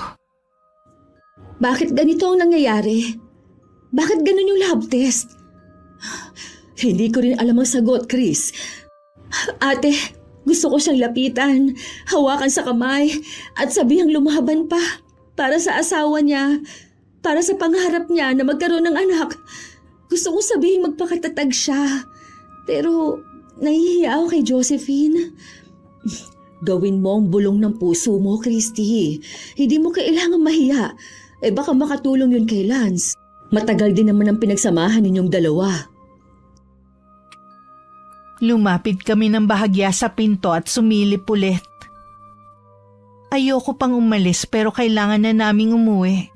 Bakit ganito ang nangyayari? Bakit ganun yung lab test? Hindi ko rin alam ang sagot, Chris. Ate, gusto ko siyang lapitan, hawakan sa kamay, at sabihang lumaban pa para sa asawa niya, para sa pangarap niya na magkaroon ng anak. Gusto kong sabihing magpakatatag siya. Pero nahihiya ako kay Josephine. Gawin mo ang bulong ng puso mo, Christy. Hindi mo kailangan mahiya. Baka makatulong yun kay Lance. Matagal din naman ang pinagsamahan ninyong dalawa. Lumapit kami ng bahagya sa pinto at sumilip ulit. Ayoko pang umalis pero kailangan na naming umuwi.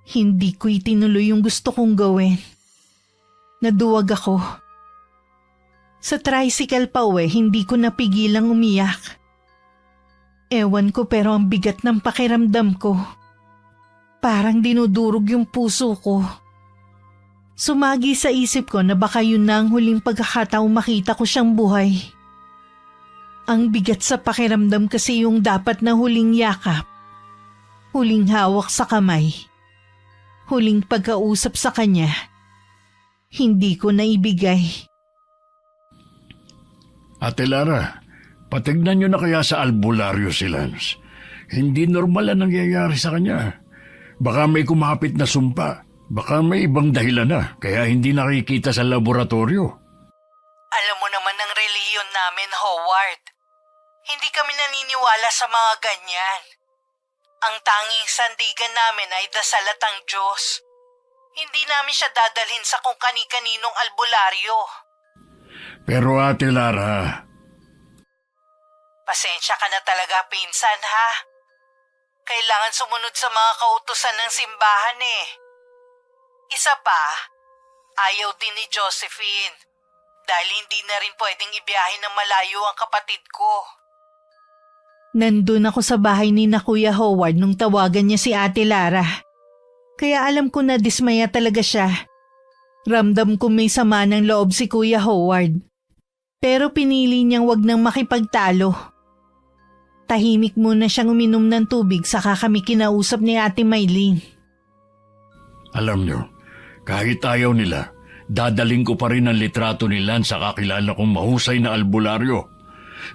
Hindi ko itinuloy yung gusto kong gawin. Naduwag ako. Sa tricycle pa uwi, hindi ko napigilang umiyak. Ewan ko pero ang bigat ng pakiramdam ko. Parang dinudurog yung puso ko. Sumagi sa isip ko na baka yun na ang huling pagkakataong makita ko siyang buhay. Ang bigat sa pakiramdam kasi yung dapat na huling yakap. Huling hawak sa kamay. Huling pagkausap sa kanya. Hindi ko naibigay. Ate Lara, patignan niyo na kaya sa albularyo si Lance. Hindi normal ang nangyayari sa kanya. Baka may kumapit na sumpa. Baka may ibang dahilan na, kaya hindi nakikita sa laboratorio. Alam mo naman ang reliyon namin, Howard. Hindi kami naniniwala sa mga ganyan. Ang tanging sandigan namin ay dasal at ang Diyos. Hindi namin siya dadalhin sa kung kani-kaninong albularyo. Pero Ate Lara... Pasensya ka na talaga, pinsan, ha? Kailangan sumunod sa mga kautusan ng simbahan Isa pa, ayaw din ni Josephine dahil hindi na rin pwedeng ibiyahe ng malayo ang kapatid ko. Nandun ako sa bahay ni na Kuya Howard nung tawagan niya si Ate Lara. Kaya alam ko na dismaya talaga siya. Ramdam ko may sama ng loob si Kuya Howard. Pero pinili niyang wag nang makipagtalo. Tahimik muna siyang uminom ng tubig saka kami kinausap ni Ate Maylin. Alam niyo, kahit ayaw nila, dadaling ko pa rin ang litrato ni Lance sa kakilala kong mahusay na albularyo.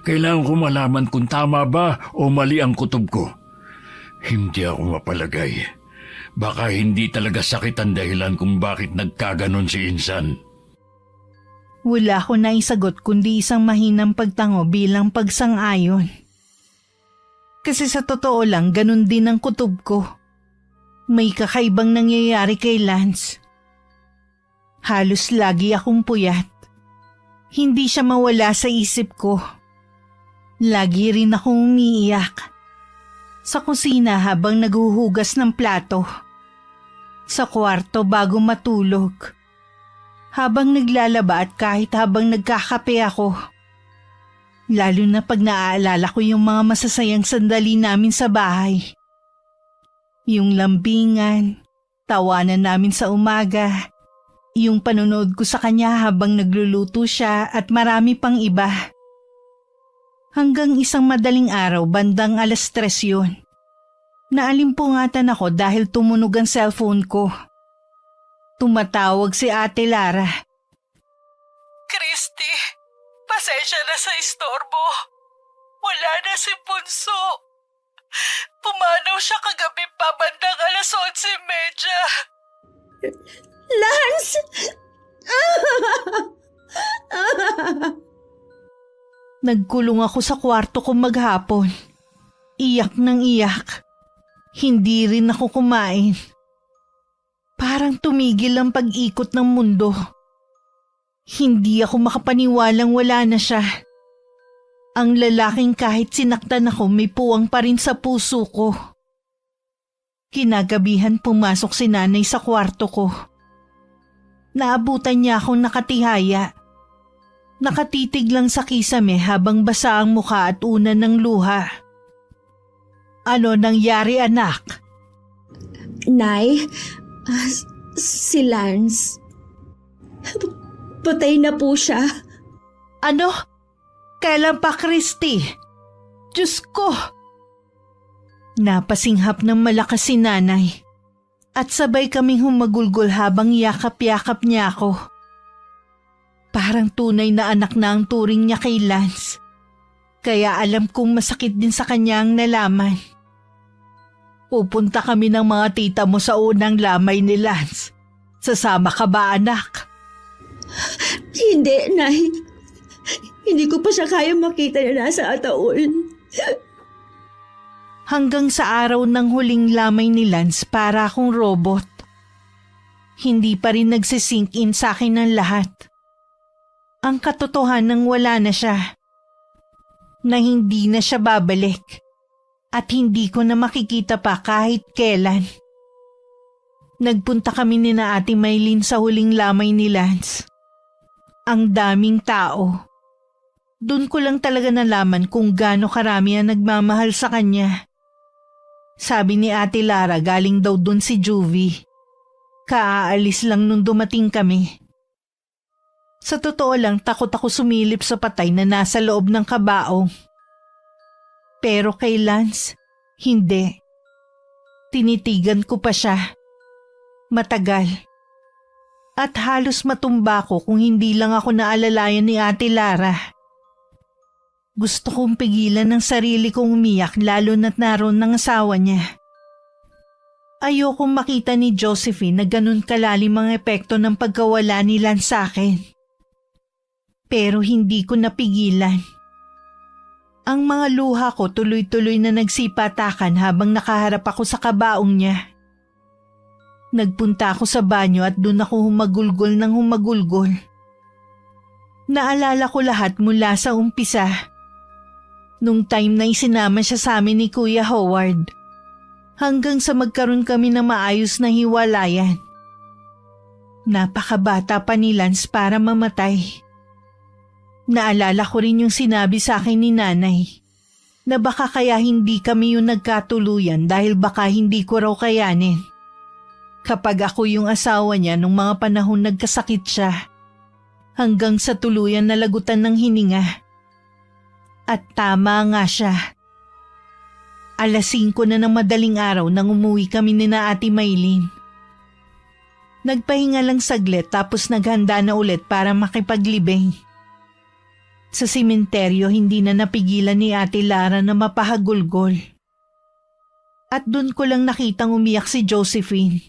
Kailangan ko malaman kung tama ba o mali ang kutob ko. Hindi ako mapalagay. Baka hindi talaga sakit ang dahilan kung bakit nagkaganon si Insan. Wala ko na isagot kundi isang mahinang pagtango bilang pagsang-ayon. Kasi sa totoo lang, ganun din ang kutob ko. May kakaibang nangyayari kay Lance. Halos lagi akong puyat. Hindi siya mawala sa isip ko. Lagi rin akong umiiyak. Sa kusina habang naghuhugas ng plato. Sa kwarto bago matulog. Habang naglalaba at kahit habang nagkakape ako. Lalo na pag naaalala ko yung mga masasayang sandali namin sa bahay. Yung lambingan, tawanan namin sa umaga, yung panonood ko sa kanya habang nagluluto siya at marami pang iba. Hanggang isang madaling araw, bandang 3:00 yun. Naalimpungatan ako dahil tumunog ang cellphone ko. Tumatawag si Ate Lara. Christy, pasensya na sa istorbo. Wala na si Bunso. Pumanaw siya kagabi pa bandang 11:30. Lance! Nagkulong ako sa kwarto ko maghapon. Iyak ng iyak. Hindi rin ako kumain. Parang tumigil ang pag-ikot ng mundo. Hindi ako makapaniwalang wala na siya. Ang lalaking kahit sinaktan ako may puwang pa rin sa puso ko. Kinagabihan pumasok si nanay sa kwarto ko. Naabutan niya akong nakatihaya. Nakatitig lang sa kisame habang basa ang mukha at unan ng luha. Ano nangyari, anak? Nay, si Lance. Patay na po siya. Ano? Kailan pa, Christy? Diyos ko! Napasinghap ng malakas si nanay at sabay kaming humagulgol habang yakap-yakap niya ako. Parang tunay na anak na ang turing niya kay Lance. Kaya alam kong masakit din sa kanya ang nalaman. Pupunta kami ng mga tita mo sa unang lamay ni Lance. Sasama ka ba, anak? Hindi, Nay. Hindi ko pa siya kaya makita na nasa ataol. Hanggang sa araw ng huling lamay ni Lance para akong robot. Hindi pa rin nagsisink in sa akin ang lahat. Ang katotohanan wala na siya. Na hindi na siya babalik. At hindi ko na makikita pa kahit kailan. Nagpunta kami ni na Ate Maylin sa huling lamay ni Lance. Ang daming tao. Doon ko lang talaga nalaman kung gaano karami ang nagmamahal sa kanya. Sabi ni Ate Lara galing daw doon si Juvie. Kaaalis lang nung dumating kami. Sa totoo lang, takot ako sumilip sa patay na nasa loob ng kabaong. Pero kay Lance, hindi. Tinitigan ko pa siya. Matagal. At halos matumba ko kung hindi lang ako naalalayan ni Ate Lara. Gusto kong pigilan ng sarili kong umiyak lalo na't naroon ng asawa niya. Ayokong makita ni Josephine na ganun kalalim ang epekto ng pagkawala ni Lance sa akin. Pero hindi ko napigilan. Ang mga luha ko tuloy-tuloy na nagsipatakan habang nakaharap ako sa kabaong niya. Nagpunta ako sa banyo at doon ako humagulgol ng humagulgol. Naalala ko lahat mula sa umpisa. Nung time na isinama siya sa amin ni Kuya Howard. Hanggang sa magkaroon kami ng maayos na hiwalayan. Napakabata pa ni Lance para mamatay. Naalala ko rin yung sinabi sa akin ni nanay na baka kaya hindi kami yung nagkatuluyan dahil baka hindi ko raw kayanin. Kapag ako yung asawa niya nung mga panahon nagkasakit siya, hanggang sa tuluyan na lagutan ng hininga. At tama nga siya. 5:00 na ng madaling araw nang umuwi kami ni na Ate Maylin. Nagpahinga lang saglit tapos naghanda na ulit para makipaglibing. Sa simenteryo hindi na napigilan ni Ate Lara na mapahagulgol. At doon ko lang nakitang umiyak si Josephine.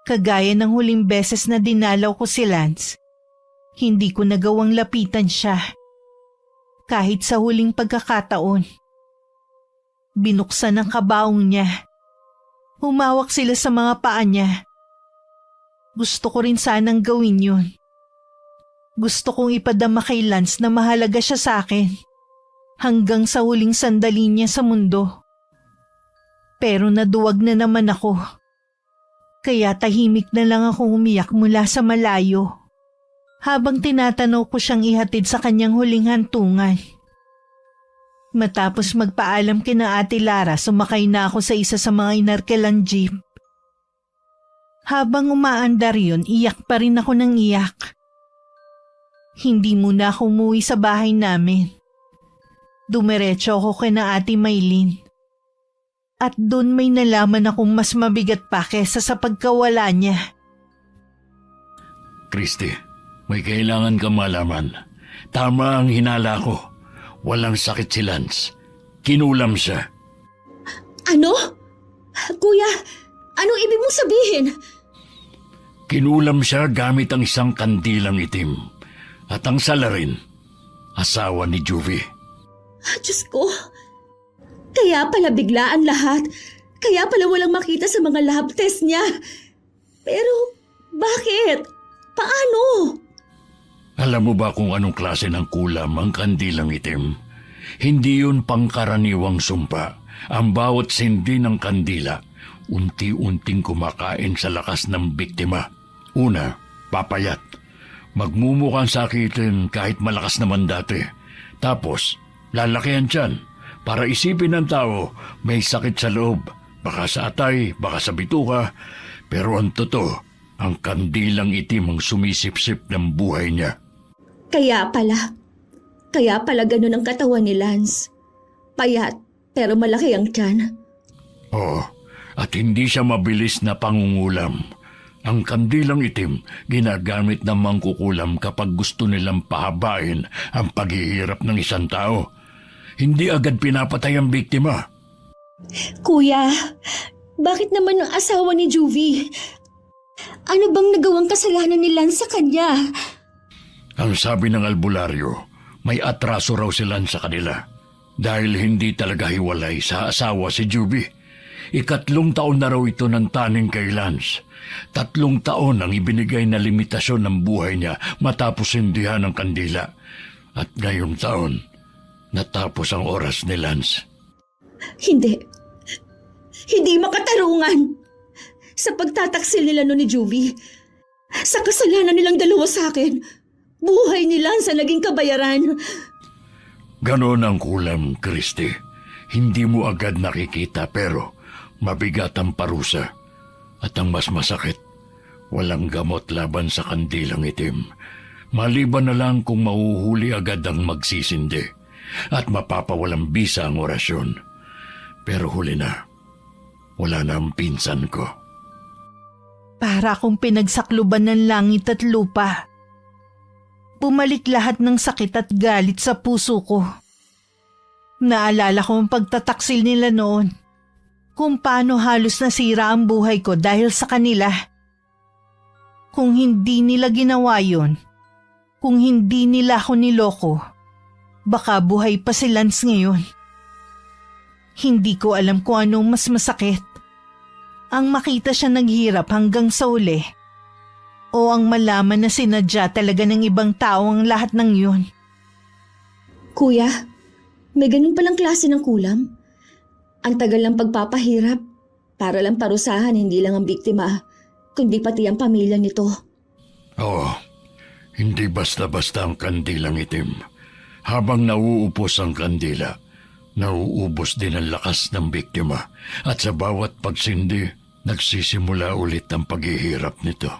Kagaya ng huling beses na dinalaw ko si Lance, hindi ko nagawang lapitan siya. Kahit sa huling pagkakataon. Binuksan ang kabaong niya. Humawak sila sa mga paa niya. Gusto ko rin sanang gawin yun. Gusto kong ipadama kay Lance na mahalaga siya sa akin. Hanggang sa huling sandali niya sa mundo. Pero naduwag na naman ako. Kaya tahimik na lang ako umiyak mula sa malayo. Habang tinatanaw ko siyang ihatid sa kanyang huling hantungan. Matapos magpaalam kina Ate Lara, sumakay na ako sa isa sa mga inarkelang jeep. Habang umaandar yun, iyak pa rin ako ng iyak. Hindi muna ako umuwi sa bahay namin. Dumiretso ako kina Ate Maylin. At doon may nalaman akong mas mabigat pa kesa sa pagkawala niya. Christy, may kailangan kang malaman. Tama ang hinala ko. Walang sakit si Lance. Kinulam siya. Ano? Kuya, anong ibig mong sabihin? Kinulam siya gamit ang isang kandilang itim. At ang salarin, asawa ni Juvie. Diyos ko. Kaya pala biglaan lahat. Kaya pala walang makita sa mga lab test niya. Pero, bakit? Paano? Alam mo ba kung anong klase ng kulam ang kandilang itim? Hindi yun pangkaraniwang sumpa. Ang bawat sindi ng kandila, unti-unting kumakain sa lakas ng biktima. Una, papayat. Magmumukhang sakitin kahit malakas naman dati. Tapos, lalakihan tiyan para isipin ng tao may sakit sa loob. Baka sa atay, baka sa bituka. Pero ang totoo, ang kandilang itim ang sumisipsip ng buhay niya. Kaya pala ganun ang katawan ni Lance. Payat, pero malaki ang tiyan. Oo, at hindi siya mabilis na pangungulam. Ang kandilang itim ginagamit ng mangkukulam kapag gusto nilang pahabain ang paghihirap ng isang tao. Hindi agad pinapatay ang biktima. Kuya, bakit naman ang asawa ni Juvie? Ano bang nagawang kasalanan ni Lance sa kanya? Ang sabi ng albularyo, may atraso raw sila sa kanila dahil hindi talaga hiwalay sa asawa si Juvie. 3 taon na raw ito ng taning kay Lance. 3 taon ang ibinigay na limitasyon ng buhay niya matapos sindihan ng kandila. At ngayong taon, natapos ang oras ni Lance. Hindi makatarungan. Sa pagtataksil nila no ni Juvie, sa kasalanan nilang dalawa sa akin, buhay ni Lance ang naging kabayaran. Ganon ang kulam, Christy. Hindi mo agad nakikita pero mabigat ang parusa. At ang mas masakit, walang gamot laban sa kandilang itim. Maliban na lang kung mahuhuli agad ang magsisindi at mapapawalang bisa ang orasyon. Pero huli na, wala na ang pinsan ko. Para akong pinagsakluban ng langit at lupa. Bumalik lahat ng sakit at galit sa puso ko. Naalala ko ang pagtataksil nila noon. Kung paano halos nasira ang buhay ko dahil sa kanila. Kung hindi nila ginawa yun, kung hindi nila ako niloko, baka buhay pa si Lance ngayon. Hindi ko alam kung anong mas masakit. Ang makita siya naghirap hanggang sa uli, o ang malaman na sinadya talaga ng ibang tao ang lahat ng yun. Kuya, may ganun palang klase ng kulam. Ang tagal ng pagpapahirap para lang parusahan hindi lang ang biktima, kundi pati ang pamilya nito. Oo, hindi basta-basta ang kandilang itim. Habang nauupos ang kandila, nauubos din ang lakas ng biktima at sa bawat pagsindi, nagsisimula ulit ang paghihirap nito.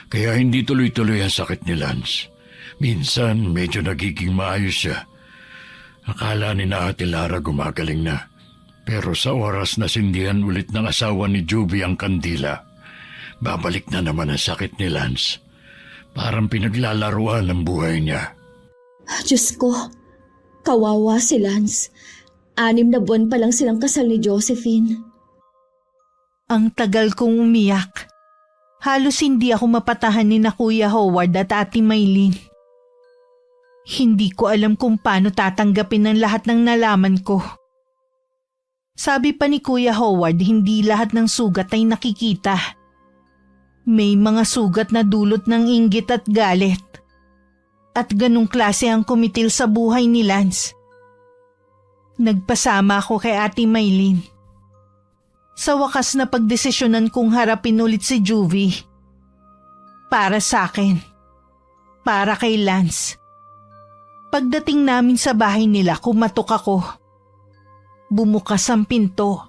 Kaya hindi tuloy-tuloy ang sakit ni Lance. Minsan medyo nagiging maayos siya. Akala ni na Ate Lara gumagaling na. Pero sa oras na sindihan ulit ng asawa ni Juvie ang kandila, babalik na naman ang sakit ni Lance. Parang pinaglalaruan ang buhay niya. Diyos ko, kawawa si Lance. 6 na buwan pa lang silang kasal ni Josephine. Ang tagal kong umiyak. Halos hindi ako mapatahan ni na Kuya Howard at Ate Maylin. Hindi ko alam kung paano tatanggapin ang lahat ng nalaman ko. Sabi pa ni Kuya Howard, hindi lahat ng sugat ay nakikita. May mga sugat na dulot ng inggit at galit. At ganong klase ang kumitil sa buhay ni Lance. Nagpasama ako kay Ate Maylin. Sa wakas na pagdesisyonan kong harapin ulit si Juvie. Para sa akin. Para kay Lance. Pagdating namin sa bahay nila, kumatok ako. Bumukas ang pinto.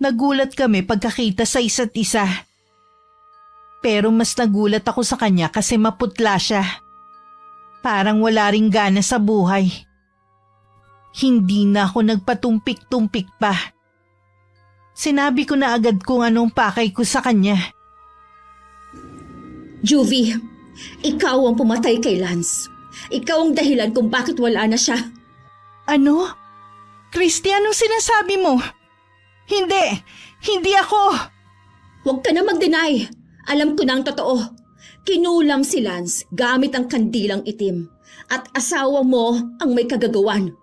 Nagulat kami pagkakita sa isa't isa. Pero mas nagulat ako sa kanya kasi maputla siya. Parang wala ring gana sa buhay. Hindi na ako nagpatumpik-tumpik pa. Sinabi ko na agad kung anong pakay ko sa kanya. Juvie, ikaw ang pumatay kay Lance. Ikaw ang dahilan kung bakit wala na siya. Ano? Christy, anong sinasabi mo? Hindi ako. Huwag ka na mag-deny. Alam ko na ang totoo. Kinulam si Lance gamit ang kandilang itim. At asawa mo ang may kagagawan.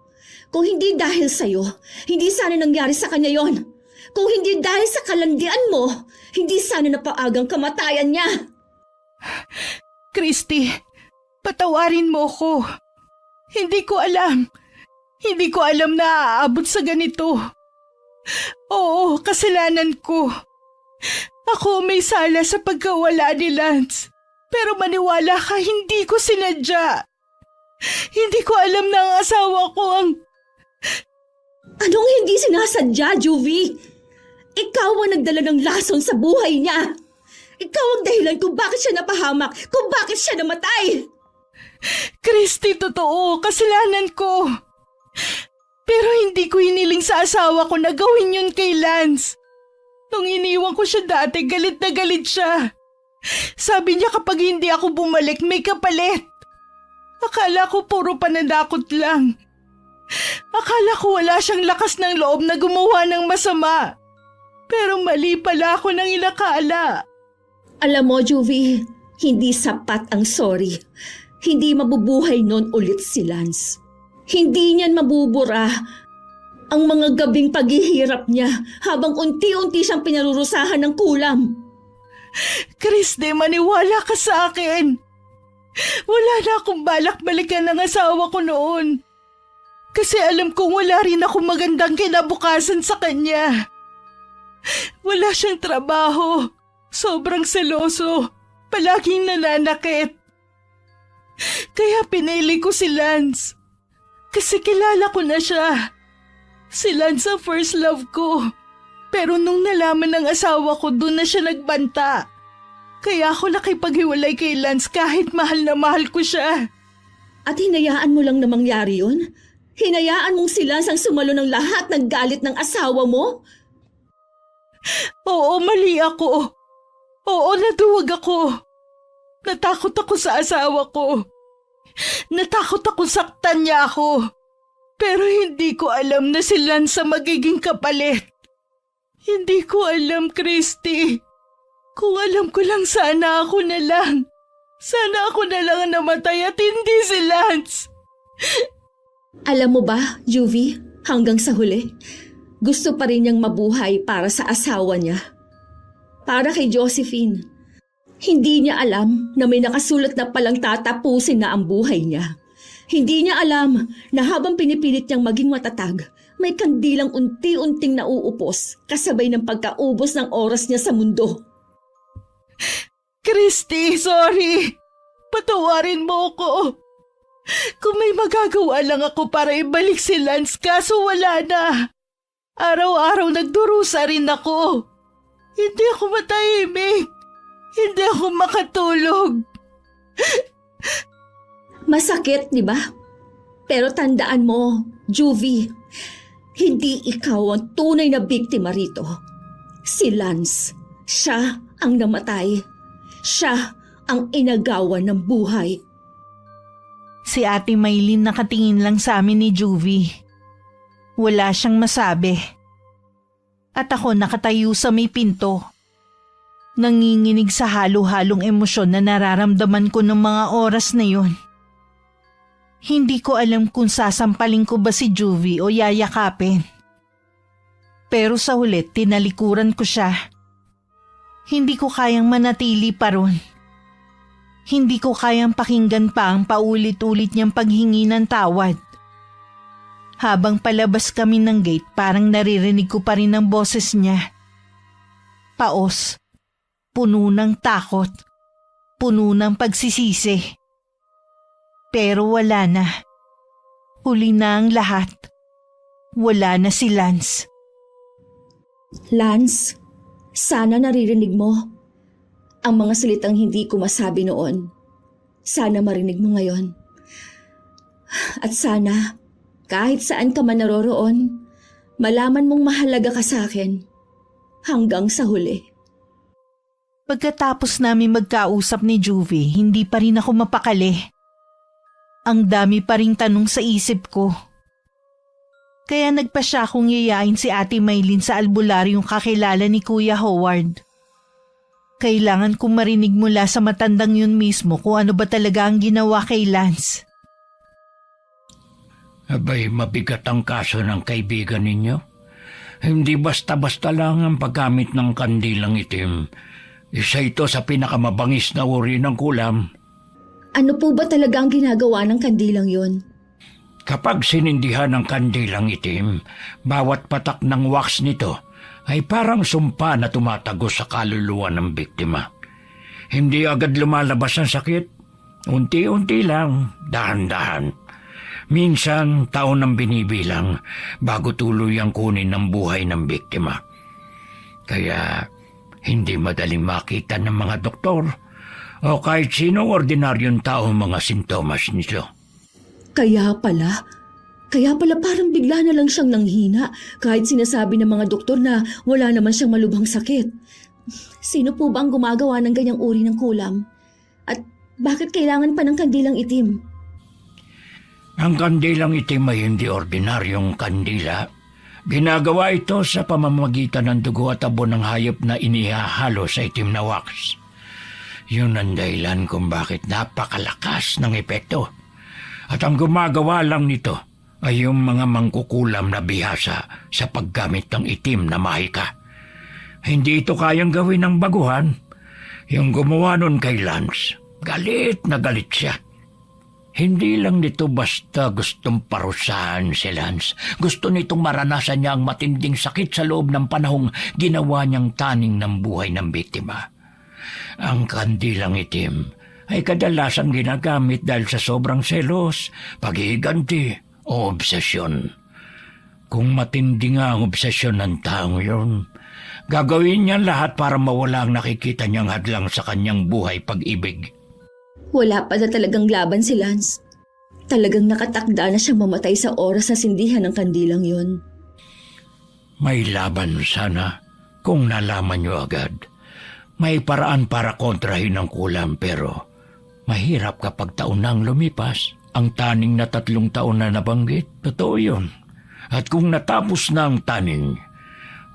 Kung hindi dahil sa'yo, hindi sana nangyari sa kanya yon. Kung hindi dahil sa kalandian mo, hindi sana napaagang kamatayan niya. Christy, patawarin mo ko. Hindi ko alam. Hindi ko alam na aabot sa ganito. Oo, kasalanan ko. Ako may sala sa pagkawala ni Lance. Pero maniwala ka, hindi ko sinadya. Hindi ko alam na ang asawa ko ang... Anong hindi sinasadya, Juvie? Ikaw ang nagdala ng lason sa buhay niya. Ikaw ang dahilan kung bakit siya napahamak, kung bakit siya namatay. Christy, totoo, kasalanan ko. Pero hindi ko hiniling sa asawa ko na gawin yun kay Lance. Nung iniwan ko siya dati, galit na galit siya. Sabi niya kapag hindi ako bumalik, may kapalit. Akala ko puro pananakot lang. Akala ko wala siyang lakas ng loob na gumawa ng masama. Pero mali pala ako nang inakala. Alam mo, Juvie, hindi sapat ang sorry. Hindi mabubuhay nun ulit si Lance. Hindi niyan mabubura ang mga gabing paghihirap niya habang unti-unti siyang pinarurusahan ng kulam. Christy, maniwala ka sa akin. Wala na akong balak balikan ng asawa ko noon. Kasi alam kong wala rin akong magandang kinabukasan sa kanya. Wala siyang trabaho. Sobrang seloso. Palaging nananakit. Kaya pinili ko si Lance. Kasi kilala ko na siya. Si Lance ang first love ko. Pero nung nalaman ng asawa ko, doon na siya nagbanta. Kaya ako nakipaghiwalay kay Lance kahit mahal na mahal ko siya. At hinayaan mo lang na mangyari yun? Hinayaan mong si Lance ang sumalo ng lahat ng galit ng asawa mo? Oo, mali ako. Oo, naduwag ako. Natakot ako sa asawa ko. Natakot ako saktan niya ako. Pero hindi ko alam na si Lance ang magiging kapalit. Hindi ko alam, Christy. Kung alam ko lang sana ako na lang. Sana ako na lang ang namatay at hindi si Lance. Alam mo ba, Juvie, hanggang sa huli, gusto pa rin niyang mabuhay para sa asawa niya. Para kay Josephine. Hindi niya alam na may nakasulat na palang tatapusin na ang buhay niya. Hindi niya alam na habang pinipilit niyang maging matatag, may kandilang unti-unting nauupos kasabay ng pagkaubos ng oras niya sa mundo. Christy, sorry. Patawarin mo ko. Kung may magagawa lang ako para ibalik si Lance, kaso wala na. Araw-araw nagdurusa rin ako. Hindi ako matahimik. Hindi ako makatulog. Masakit, di ba? Pero tandaan mo, Juvie, hindi ikaw ang tunay na biktima rito. Si Lance, siya ang namatay. Siya ang inagawan ng buhay. Si Ate Maylin nakatingin lang sa amin ni Juvie. Wala siyang masabi. At ako nakatayo sa may pinto. Nanginginig sa halo-halong emosyon na nararamdaman ko ng mga oras na yun. Hindi ko alam kung sasampalin ko ba si Juvie o yayakapin. Pero sa huli, tinalikuran ko siya. Hindi ko kayang manatili pa ron. Hindi ko kayang pakinggan pa ang paulit-ulit niyang paghingi ng tawad. Habang palabas kami ng gate, parang naririnig ko pa rin ang boses niya. Paos, puno ng takot, puno ng pagsisisi. Pero wala na. Huli na ang lahat. Wala na si Lance. Lance, sana naririnig mo ang mga salitang hindi ko masabi noon. Sana marinig mo ngayon. At sana, kahit saan ka man naroroon, malaman mong mahalaga ka sa akin hanggang sa huli. Pagkatapos namin magkausap ni Juvie, hindi pa rin ako mapakali. Ang dami pa ring tanong sa isip ko. Kaya nagpa siya akong yayain si Ate Maylin sa albularyong kakilala ni Kuya Howard. Kailangan kong marinig mula sa matandang yun mismo kung ano ba talaga ang ginawa kay Lance. Abay, mabigat ang kaso ng kaibigan ninyo. Hindi basta-basta lang ang paggamit ng kandilang itim. Isa ito sa pinakamabangis na uri ng kulam. Ano po ba talaga ang ginagawa ng kandilang yon? Kapag sinindihan ng kandilang itim, bawat patak ng wax nito ay parang sumpa na tumatagos sa kaluluwa ng biktima. Hindi agad lumalabas ang sakit. Unti-unti lang, dahan-dahan. Minsan, taon ang binibilang bago tuluyang kunin ng buhay ng biktima. Kaya, hindi madaling makita ng mga doktor o kahit sino ordinaryong tao mga sintomas nito. Kaya pala parang bigla na lang siyang nanghina kahit sinasabi ng mga doktor na wala naman siyang malubhang sakit. Sino po ba ang gumagawa ng ganyang uri ng kulam? At bakit kailangan pa ng kandilang itim? Ang kandilang itim ay hindi ordinaryong kandila. Ginagawa ito sa pamamagitan ng dugo at abo ng hayop na inihahalo sa itim na wax. Yun ang dahilan kung bakit napakalakas ng epekto. At ang gumagawa lang nito ay yung mga mangkukulam na bihasa sa paggamit ng itim na mahika. Hindi ito kayang gawin ng baguhan. Yung gumawa nun kay Lance, galit na galit siya. Hindi lang nito basta gustong parusahan si Lance. Gusto nitong maranasan niya ang matinding sakit sa loob ng panahong ginawa niyang taning ng buhay ng biktima. Ang kandilang itim ay kadalasan ginagamit dahil sa sobrang selos, pag-iiganti o obsesyon. Kung matindi nga ang obsesyon ng taong yun, gagawin niya lahat para mawala ang nakikita niyang hadlang sa kanyang buhay pag-ibig. Wala pa na talagang laban si Lance. Talagang nakatakda na siyang mamatay sa oras na sindihan ng kandilang yon. May laban sana kung nalaman niyo agad. May paraan para kontrahin ang kulam pero mahirap kapag taon nang lumipas. Ang taning na 3 taon na nabanggit, totoo yun. At kung natapos na ang taning,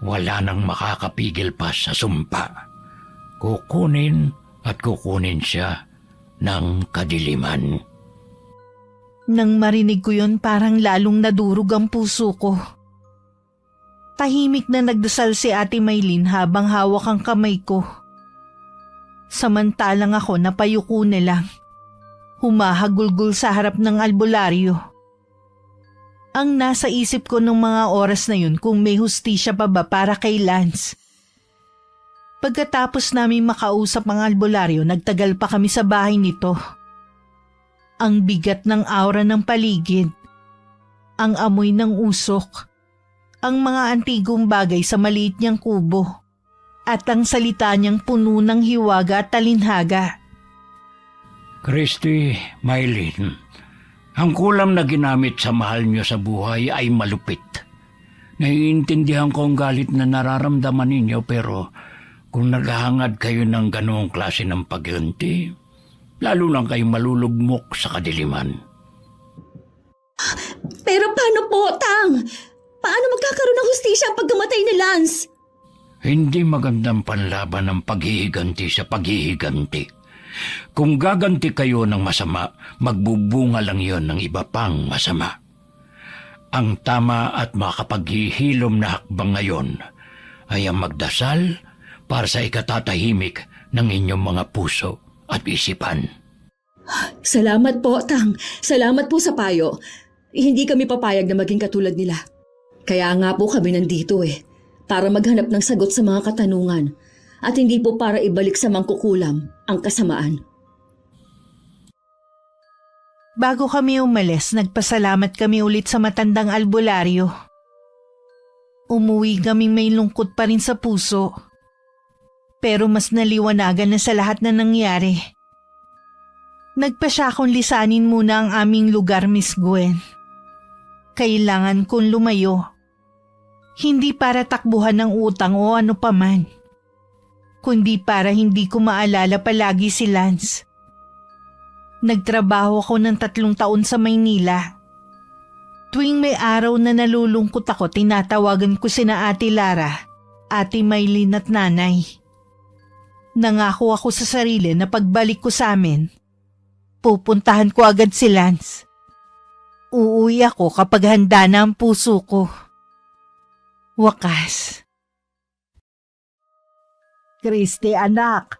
wala nang makakapigil pa sa sumpa. Kukunin at kukunin siya ng kadiliman. Nang marinig ko yun, parang lalong nadurog ang puso ko. Tahimik na nagdasal si Ate Maylin habang hawak ang kamay ko. Samantalang ako napayuko na lang. Humahagulgul sa harap ng albularyo. Ang nasa isip ko nung mga oras na yun kung may hustisya pa ba para kay Lance. Pagkatapos namin makausap ang albularyo, nagtagal pa kami sa bahay nito. Ang bigat ng aura ng paligid, ang amoy ng usok, ang mga antigong bagay sa maliit niyang kubo, at ang salita niyang puno ng hiwaga at talinhaga. Christy, Maylin, ang kulam na ginamit sa mahal niyo sa buhay ay malupit. Naiintindihan ko ang galit na nararamdaman ninyo pero Kung naghahangad kayo ng ganoong klase ng pagganti, lalo lang kayong malulugmok sa kadiliman. Pero paano po, Tang? Paano magkakaroon ng hustisya ang pagkamatay ni Lance? Hindi magandang panlaban ng paghihiganti sa paghihiganti. Kung gaganti kayo ng masama, magbubunga lang yon ng iba pang masama. Ang tama at makapaghihilom na hakbang ngayon ay ang magdasal para sa ikatatahimik ng inyong mga puso at isipan. Salamat po, Tang. Salamat po sa payo. Hindi kami papayag na maging katulad nila. Kaya nga po kami nandito para maghanap ng sagot sa mga katanungan at hindi po para ibalik sa mangkukulam ang kasamaan. Bago kami umalis, nagpasalamat kami ulit sa matandang albularyo. Umuwi kaming may lungkot pa rin sa puso. Pero mas naliwanagan na sa lahat na nangyari. Nagpa siya akong lisanin muna ang aming lugar, Miss Gwen. Kailangan kong lumayo. Hindi para takbuhan ng utang o ano paman, kundi para hindi ko maalala palagi si Lance. Nagtrabaho ako ng 3 taon sa Maynila. Tuwing may araw na nalulungkot ako, tinatawagan ko sina Ate Lara, Ate Maylin at Nanay. Nangako ako sa sarili na pagbalik ko sa amin, pupuntahan ko agad si Lance. Uuwi ako kapag handa na ang puso ko. Wakas. Christy, anak,